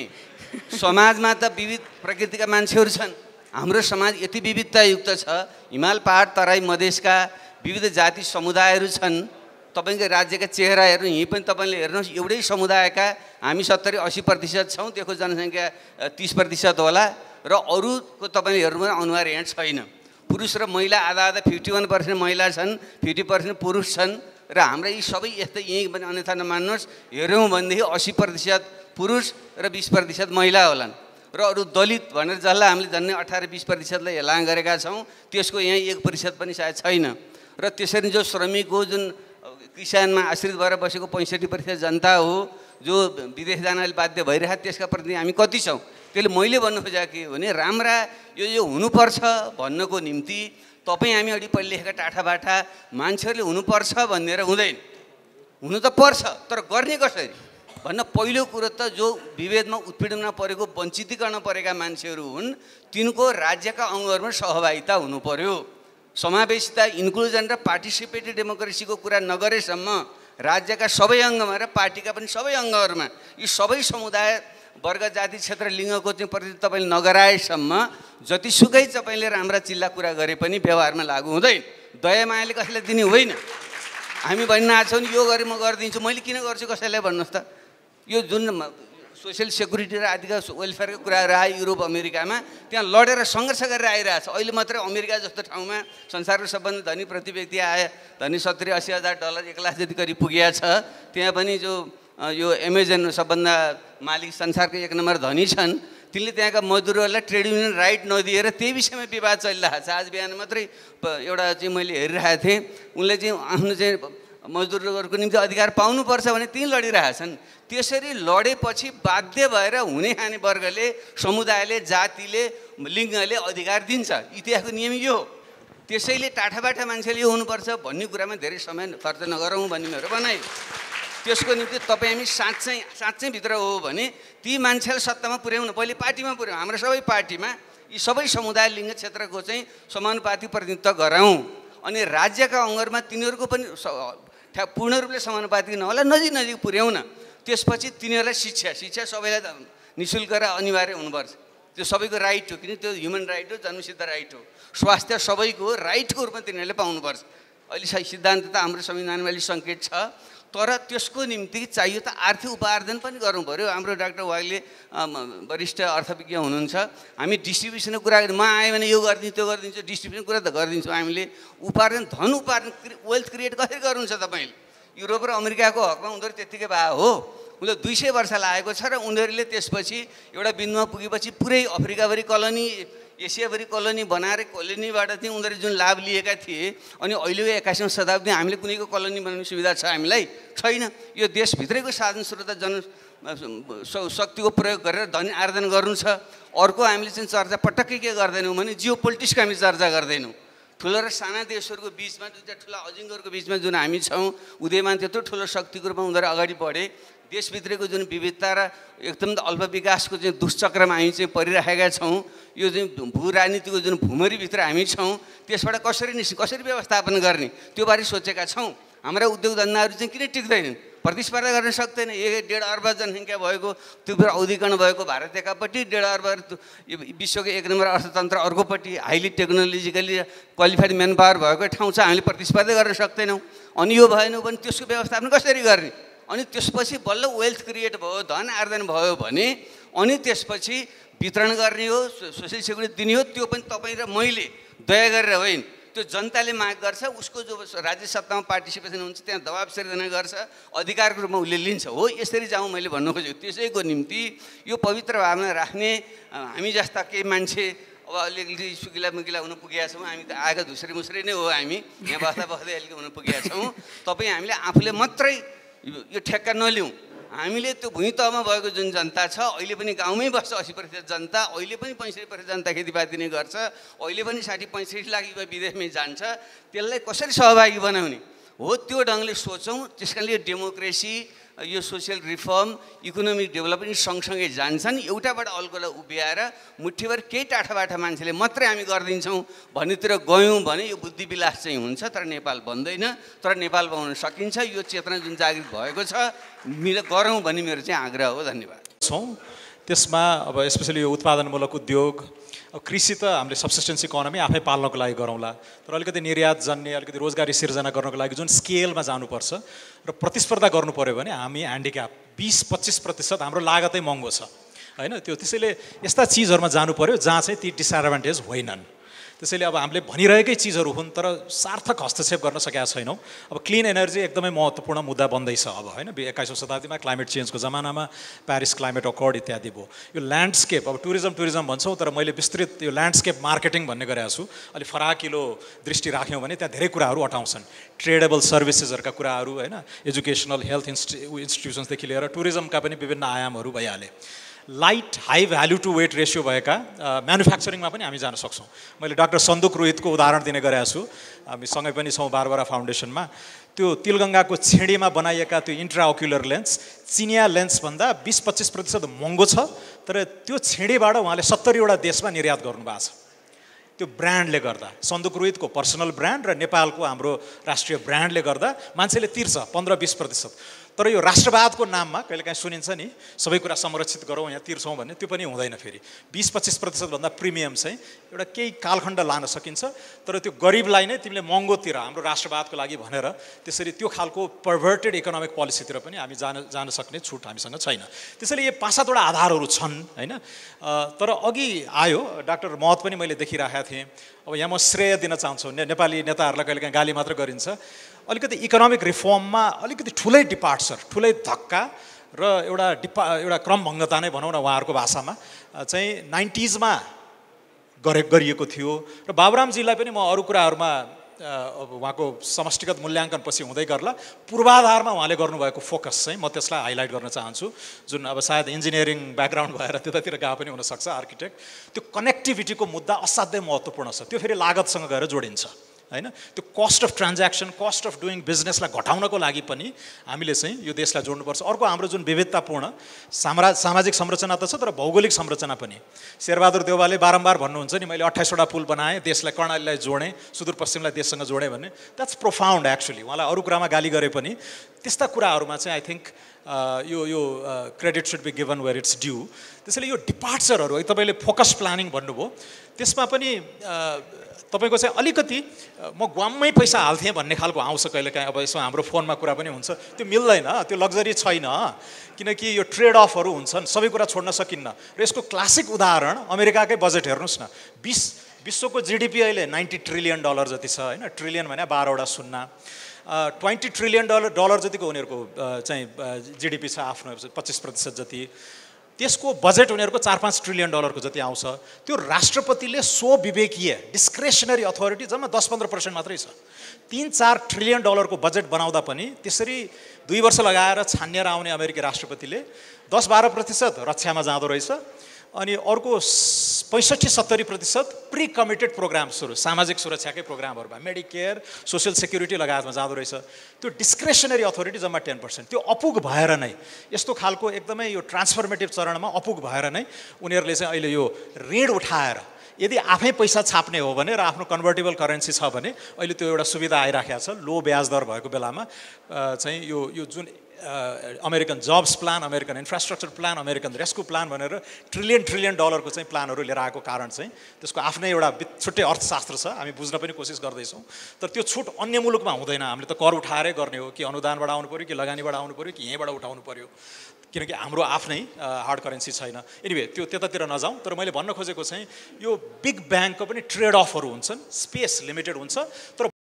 समाजमा त विविध प्रकृतिका मान्छेहरू छन्। हाम्रो समाज यति विविधतायुक्त छ, हिमाल पहाड तराई मधेसका विविध जाति समुदायहरू छन्। तपाईँको राज्यका चेहरा हेर्नु, यहीँ पनि तपाईँले हेर्नुहोस्, एउटै समुदायका हामी 70-80% छौँ, त्यसको जनसङ्ख्या 30% होला, र अरूको तपाईँले हेर्नु भने अनुहार यहाँ छैन। पुरुष र महिला आधा 51% महिला छन्, 50% पुरुष छन्, र हाम्रा यी सबै यस्तै यहीँ पनि अन्यथा नमान्नुहोस्, हेऱ्यौँ भनेदेखि 80% पुरुष र 20% महिला होलान्। र अरू दलित भनेर जसलाई हामीले झन्डै 18-20%लाई हेलाङ गरेका छौँ, त्यसको यहाँ 1% पनि सायद छैन। र त्यसरी जो श्रमिक हो, जुन किसानमा आश्रित भएर बसेको 65% जनता हो, जो विदेश जानले बाध्य भइरहेको, त्यसका प्रति हामी कति छौँ? त्यसले मैले भन्नु खोजेको के हो भने राम्रा यो हुनुपर्छ भन्नको निम्ति तपाईँ हामी अघि पहिले लेखेका टाठाबाठा मान्छेहरूले हुनुपर्छ भनेर हुँदैन, हुनु त पर्छ, तर गर्ने कसरी भन्न पहिलो कुरो त जो विभेदमा उत्पीडनमा परेको वञ्चितीकरण परेका मान्छेहरू हुन् तिनको राज्यका अङ्गहरूमा सहभागिता हुनु पर्यो। समावेशिता, इन्क्लुजन र पार्टिसिपेटिभ डेमोक्रेसीको कुरा नगरेसम्म राज्यका सबै अङ्गमा र पार्टीका पनि सबै अङ्गहरूमा यी सबै समुदाय वर्ग जाति क्षेत्र लिङ्गको चाहिँ प्रतिनिधित्व तपाईँले नगराएसम्म जतिसुकै तपाईँले राम्रा चिल्ला कुरा गरे पनि व्यवहारमा लागु हुँदैन। दया मायाले कसैलाई दिने होइन। हामी भन्न आएको छौँ नि यो गरे म गरिदिन्छु, मैले किन गर्छु कसैलाई भन्नुहोस् त। यो जुन सोसियल सेक्युरिटी र आदिका वेलफेयरको कुराहरू आयो युरोप अमेरिकामा, त्यहाँ लडेर सङ्घर्ष गरेर आइरहेछ। अहिले मात्रै अमेरिका जस्तो ठाउँमा संसारको सबभन्दा धनी प्रति व्यक्ति आए धनी $70-80,000 1 लाख जति करिब पुगेको छ। त्यहाँ पनि जो यो एमाजोन सबभन्दा मालिक संसारको 1 नम्बर धनी छन्, तिनले त्यहाँका मजदुरहरूलाई ट्रेड युनियन राइट नदिएर त्यही विषयमा विवाद चलिरहेको छ। आज बिहान मात्रै एउटा चाहिँ मैले हेरिरहेको थिएँ, उनले चाहिँ आफ्नो चाहिँ मजदुरहरूको निम्ति अधिकार पाउनुपर्छ भने ती लडिरहेछन्। त्यसरी लडेपछि बाध्य भएर हुने खाने वर्गले, समुदायले, जातिले, लिङ्गले अधिकार दिन्छ। इतिहासको नियम यो। त्यसैले टाठाबाठा मान्छेले यो हुनुपर्छ भन्ने कुरामा धेरै समय खर्च नगरौँ भन्ने मेरो भनाइ। त्यसको निम्ति तपाईँ हामी साँच्चै भित्र हो भने ती मान्छेलाई सत्तामा पुर्याउनु, पहिले पार्टीमा पुर्याउँ। हाम्रो सबै पार्टीमा यी सबै समुदाय लिङ्ग क्षेत्रको चाहिँ समानुपातिक प्रतिनिधित्व गराउँ। अनि राज्यका अङ्गहरूमा तिनीहरूको पनि पूर्ण रूपले समानुपातिक नहोला, नजिक पुर्याउँ न। त्यसपछि तिनीहरूलाई शिक्षा सबैलाई निःशुल्क र अनिवार्य हुनुपर्छ। त्यो सबैको राइट हो, किन त्यो ह्युमन राइट हो, जन्मसिद्ध राइट हो। स्वास्थ्य सबैको राइटको रूपमा तिनीहरूले पाउनुपर्छ। अहिले सिद्धान्त त हाम्रो संविधानमा अलिक सङ्केत छ, तर त्यसको निम्ति चाहियो त आर्थिक उपार्जन पनि गर्नु पऱ्यो। हाम्रो डाक्टर वागले वरिष्ठ अर्थविज्ञ हुनुहुन्छ। हामी डिस्ट्रिब्युसनको कुरा म आएँ भने यो गरिदिन्छु त्यो गरिदिन्छु, डिस्ट्रिब्युसनको कुरा त गरिदिन्छौँ। हामीले उपार्जन धन उपार्जन वेल्थ क्रिएट कसरी गर्नुहुन्छ तपाईँले? युरोप र अमेरिकाको हकमा उनीहरू त्यत्तिकै भए हो। उनीहरूले 200 वर्ष लागेको छ र उनीहरूले त्यसपछि एउटा बिन्दुमा पुगेपछि पुरै अफ्रिकाभरि कलोनी, एसियाभरि कलोनी बनाएर कलोनीबाट चाहिँ उनीहरूले जुन लाभ लिएका थिए, अनि अहिलेको 21औं शताब्दी हामीले कुनैको कलोनी बनाउने सुविधा छ हामीलाई? छैन। यो देशभित्रैको साधन स्रोत शक्तिको प्रयोग गरेर धन आर्जन गर्नु छ। अर्को हामीले चाहिँ चर्चा पटक्कै के गर्दैनौँ भने जियो पोलिटिक्सको हामी चर्चा गर्दैनौँ। ठुलो र साना देशहरूको बिचमा, दुईवटा ठुला अजिङ्गरको बिचमा जुन हामी छौँ, उदयमान त्यत्रो ठुलो शक्तिको रूपमा उनीहरू अगाडि बढे। देशभित्रको जुन विविधता र एकदम अल्प विकासको चाहिँ दुष्चक्रमा हामी चाहिँ परिराखेका छौँ। यो चाहिँ भू राजनीतिको जुन भुमरीभित्र हामी छौँ, त्यसबाट कसरी व्यवस्थापन गर्ने त्यो बारे सोचेका छौँ। हाम्रा उद्योग धन्दाहरू चाहिँ किन टिक्दैनन्? प्रतिस्पर्धा गर्न सक्दैन। 1.5 अर्ब जनसङ्ख्या भएको, त्यो बेला औद्योगिकरण भएको भारत एकापट्टि, 1.5 अर्ब विश्वको 1 नम्बर अर्थतन्त्र अर्कोपट्टि, highly technologically qualified manpower भएको ठाउँ छ, हामीले प्रतिस्पर्धा गर्न सक्दैनौँ। अनि यो भएन भने त्यसको व्यवस्थापन कसरी गर्ने? अनि त्यसपछि बल्ल वेल्थ क्रिएट भयो, धन आर्जन भयो भने अनि त्यसपछि वितरण गर्ने हो, सोसियल सेक्युरिटी दिने हो। त्यो पनि तपाईँ र मैले दया गरेर होइन, त्यो जनताले माग गर्छ। उसको जो राज्य सत्तामा पार्टिसिपेसन हुन्छ त्यहाँ दबाब सिर्जना गर्छ, अधिकारको रूपमा उसले लिन्छ। हो, यसरी जाउँ मैले भन्नु खोजेको। त्यसैको निम्ति यो पवित्र भावना राख्ने हामी जस्ता केही मान्छे अब अलिकति सुकिला मुकिला हुन पुगेका छौँ। हामी त आएका धुस्रे मुस्रे नै हो। हामी यहाँ बस्दै अलिकति हुन पुगेका छौँ। तपाईँ हामीले आफूले मात्रै यो ठेक्का नलिउँ। हामीले त्यो भुइँ तहमा भएको जुन जनता छ, अहिले पनि गाउँमै बस्छ 80% जनता, अहिले पनि 65% जनता खेतीपाती नै गर्छ, अहिले पनि 60-65 लाख युवा विदेशमै जान्छ। त्यसलाई कसरी सहभागी बनाउने हो, त्यो ढङ्गले सोचौँ। त्यस कारणले डेमोक्रेसी, यो सोसियल रिफर्म, इकोनोमिक डेभलपमेन्ट सँगसँगै जान्छन्। एउटाबाट अर्कोलाई उभ्याएर मुठीभर केही टाठाबाठा मान्छेले मात्रै हामी गरिदिन्छौँ भन्नेतिर गयौँ भने यो बुद्धि विलास चाहिँ हुन्छ। तर नेपाल बन्दैन। तर नेपाल बनाउन सकिन्छ। यो चेतना जुन जागृत भएको छ, गरौँ भन्ने मेरो चाहिँ आग्रह हो। धन्यवाद। त्यसमा अब स्पेसली यो उत्पादनमूलक उद्योग, अब कृषि त हामीले सब्सिस्टेन्स इकोनोमी आफै पाल्नको लागि गरौँला, तर अलिकति निर्यात जन्ने, अलिकति रोजगारी सिर्जना गर्नको लागि जुन स्केलमा जानुपर्छ र प्रतिस्पर्धा गर्नु पऱ्यो भने हामी ह्यान्डिक्याप 20-25% हाम्रो लागतै महँगो छ होइन। त्यसैले यस्ता चिजहरूमा जानु पऱ्यो जहाँ चाहिँ ती डिसएडभान्टेज होइनन्। त्यसैले अब हामीले भनिरहेकै चिजहरू हुन् तर सार्थक हस्तक्षेप गर्न सकेका छैनौँ। अब क्लिन एनर्जी एकदमै महत्त्वपूर्ण मुद्दा बन्दैछ अब होइन। 21औं शताब्दीमा क्लाइमेट चेन्जको जमानामा प्यारिस क्लाइमेट अकर्ड इत्यादि भयो। यो ल्यान्डस्केप, अब टुरिज्म भन्छौँ, तर मैले विस्तृत यो ल्यान्डस्केप मार्केटिङ भन्ने गरेको छु। अलि फराकिलो दृष्टि राख्यौँ भने त्यहाँ धेरै कुराहरू अटाउँछन्। ट्रेडेबल सर्भिसेसहरूका कुराहरू होइन, एजुकेसनल, हेल्थ इन्स्टिट्युसन्सदेखि लिएर टुरिज्मका पनि विभिन्न आयामहरू भइहाले। Light high value to weight ratio भएका म्यानुफ्याक्चरिङमा पनि हामी जान सक्छौँ। मैले डाक्टर सन्दुक रोहितको उदाहरण दिने गरेको छु, हामी सँगै पनि छौँ बारबारा फाउन्डेसनमा। त्यो तिलगङ्गाको छेडीमा बनाइएका त्यो इन्ट्राओक्युलर लेन्स चिनिया लेन्सभन्दा 20-25% महँगो छ, तर त्यो छेडीबाट उहाँले 70वटा देशमा निर्यात गर्नुभएको छ। त्यो ब्रान्डले गर्दा, सन्दुक रोहितको पर्सनल ब्रान्ड र नेपालको हाम्रो राष्ट्रिय ब्रान्डले गर्दा मान्छेले तिर्छ 15-20%। तर यो राष्ट्रवादको नाममा कहिलेकाहीँ सुनिन्छ नि, सबै कुरा संरक्षित गरौँ यहाँ तिर्छौँ भन्ने, त्यो पनि हुँदैन। फेरि 20-25% भन्दा प्रिमियम चाहिँ एउटा केही कालखण्ड लान सकिन्छ, तर त्यो गरिबलाई नै तिमीले महँगो तिर हाम्रो राष्ट्रवादको लागि भनेर त्यसरी त्यो खालको पर्भर्टेड इकोनोमिक पोलिसीतिर पनि हामी जान सक्ने छुट हामीसँग छैन। त्यसैले यो 5-7वटा आधारहरू छन् हैन। तर अघि आयो डाक्टर महत पनि मैले देखिरहेको थिएँ। अब यहाँ म श्रेय दिन चाहन्छु, नेपाली नेताहरूलाई कहिलेकाहीँ गाली मात्र गरिन्छ, अलिकति इकोनोमिक रिफर्ममा अलिकति ठुलै डिपार्चर, ठुलै धक्का र एउटा क्रमभङ्गता नै भनौँ न उहाँहरूको भाषामा चाहिँ 90sमा गरिएको थियो। र बाबुरामजीलाई पनि म अरू कुराहरूमा अब उहाँको समष्टिगत मूल्याङ्कन पछि हुँदै गर्ला, पूर्वाधारमा उहाँले गर्नुभएको फोकस चाहिँ म त्यसलाई हाइलाइट गर्न चाहन्छु, जुन अब सायद इन्जिनियरिङ ब्याकग्राउन्ड भएर त्यतातिर गए पनि हुनसक्छ, आर्किटेक्ट। त्यो कनेक्टिभिटीको मुद्दा असाध्यै महत्त्वपूर्ण छ, त्यो फेरि लागतसँग गएर जोडिन्छ हैन। त्यो cost of transaction, cost of doing बिजनेसलाई घटाउनको लागि पनि हामीले चाहिँ यो देशलाई जोड्नुपर्छ। अर्को हाम्रो जुन विविधतापूर्ण सामाजिक संरचना त छ, तर भौगोलिक संरचना पनि। शेरबहादुर देउवाले बारम्बार भन्नुहुन्छ नि, मैले 28वटा पुल बनाएँ, देशलाई कर्णालीलाई जोडेँ, सुदूरपश्चिमलाई देशसँग जोडेँ भन्ने। That's profound actually. उहाँलाई अरू कुरामा गाली गरे पनि त्यस्ता कुराहरूमा चाहिँ आई थिङ्क यो credit should be given where it's due. त्यसैले यो डिपार्चरहरू, तपाईँले फोकस प्लानिङ भन्नुभयो, त्यसमा पनि तपाईँको चाहिँ अलिकति म ग्वाममै पैसा हाल्थेँ भन्ने खालको आउँछ कहिलेकाहीँ। अब यसमा हाम्रो फोनमा कुरा पनि हुन्छ, त्यो मिल्दैन, त्यो लग्जरी छैन, किनकि यो ट्रेड अफहरू हुन्छन्, सबै कुरा छोड्न सकिन्न। र यसको क्लासिक उदाहरण अमेरिकाकै बजेट हेर्नुहोस् न, विश्वको जिडिपी अहिले $90 ट्रिलियन जति छ हैन। ट्रिलियन भने 12वटा शून्य, $20 ट्रिलियन जतिको उनीहरूको चाहिँ जिडिपी छ आफ्नो, 25% जति। त्यसको बजेट उनीहरूको $4-5 ट्रिलियन जति आउँछ। त्यो राष्ट्रपतिले स्वविवेकीय डिस्क्रेसनरी अथोरिटी जम्मा 10-15% मात्रै छ। $3-4 ट्रिलियन को बजेट बनाउँदा पनि त्यसरी 2 वर्ष लगाएर छानिएर आउने अमेरिकी राष्ट्रपतिले 10-12% रक्षामा जाँदो रहेछ, अनि अर्को 65-70% प्री कमिटेड प्रोग्राम्सहरू, सामाजिक सुरक्षाकै प्रोग्रामहरूमा मेडिकेयर, सोसियल सेक्युरिटी लगायतमा जाँदो रहेछ। त्यो डिस्क्रेसनरी अथोरिटी जम्मा 10%। त्यो अपुग भएर नै, यस्तो खालको एकदमै यो ट्रान्सफर्मेटिभ चरणमा अपुग भएर नै उनीहरूले चाहिँ अहिले यो ऋण उठाएर यदि आफै पैसा छाप्ने हो भने र आफ्नो कन्भर्टेबल करेन्सी छ भने अहिले त्यो एउटा सुविधा आइराखेको छ, लो ब्याज दर भएको बेलामा चाहिँ यो जुन American jobs plan, American infrastructure plan, American rescue plan भनेर ट्रिलियन को चाहिँ प्लानहरू लिएर आएको कारण चाहिँ त्यसको आफ्नै एउटा छुट्टै अर्थशास्त्र छ, हामी बुझ्न पनि कोसिस गर्दैछौँ। तर त्यो छुट अन्य मुलुकमा हुँदैन। हामीले त कर उठाएरै गर्ने हो, कि अनुदानबाट आउनु पऱ्यो, कि लगानीबाट आउनु पऱ्यो, कि यहीँबाट उठाउनु पऱ्यो, किनकि हाम्रो आफ्नै हार्ड करेन्सी छैन। एनिवे त्यो त्यतातिर नजाउँ, तर मैले भन्न खोजेको चाहिँ यो बिग ब्याङ्कको पनि ट्रेड अफहरू हुन्छन्, स्पेस लिमिटेड हुन्छ, तर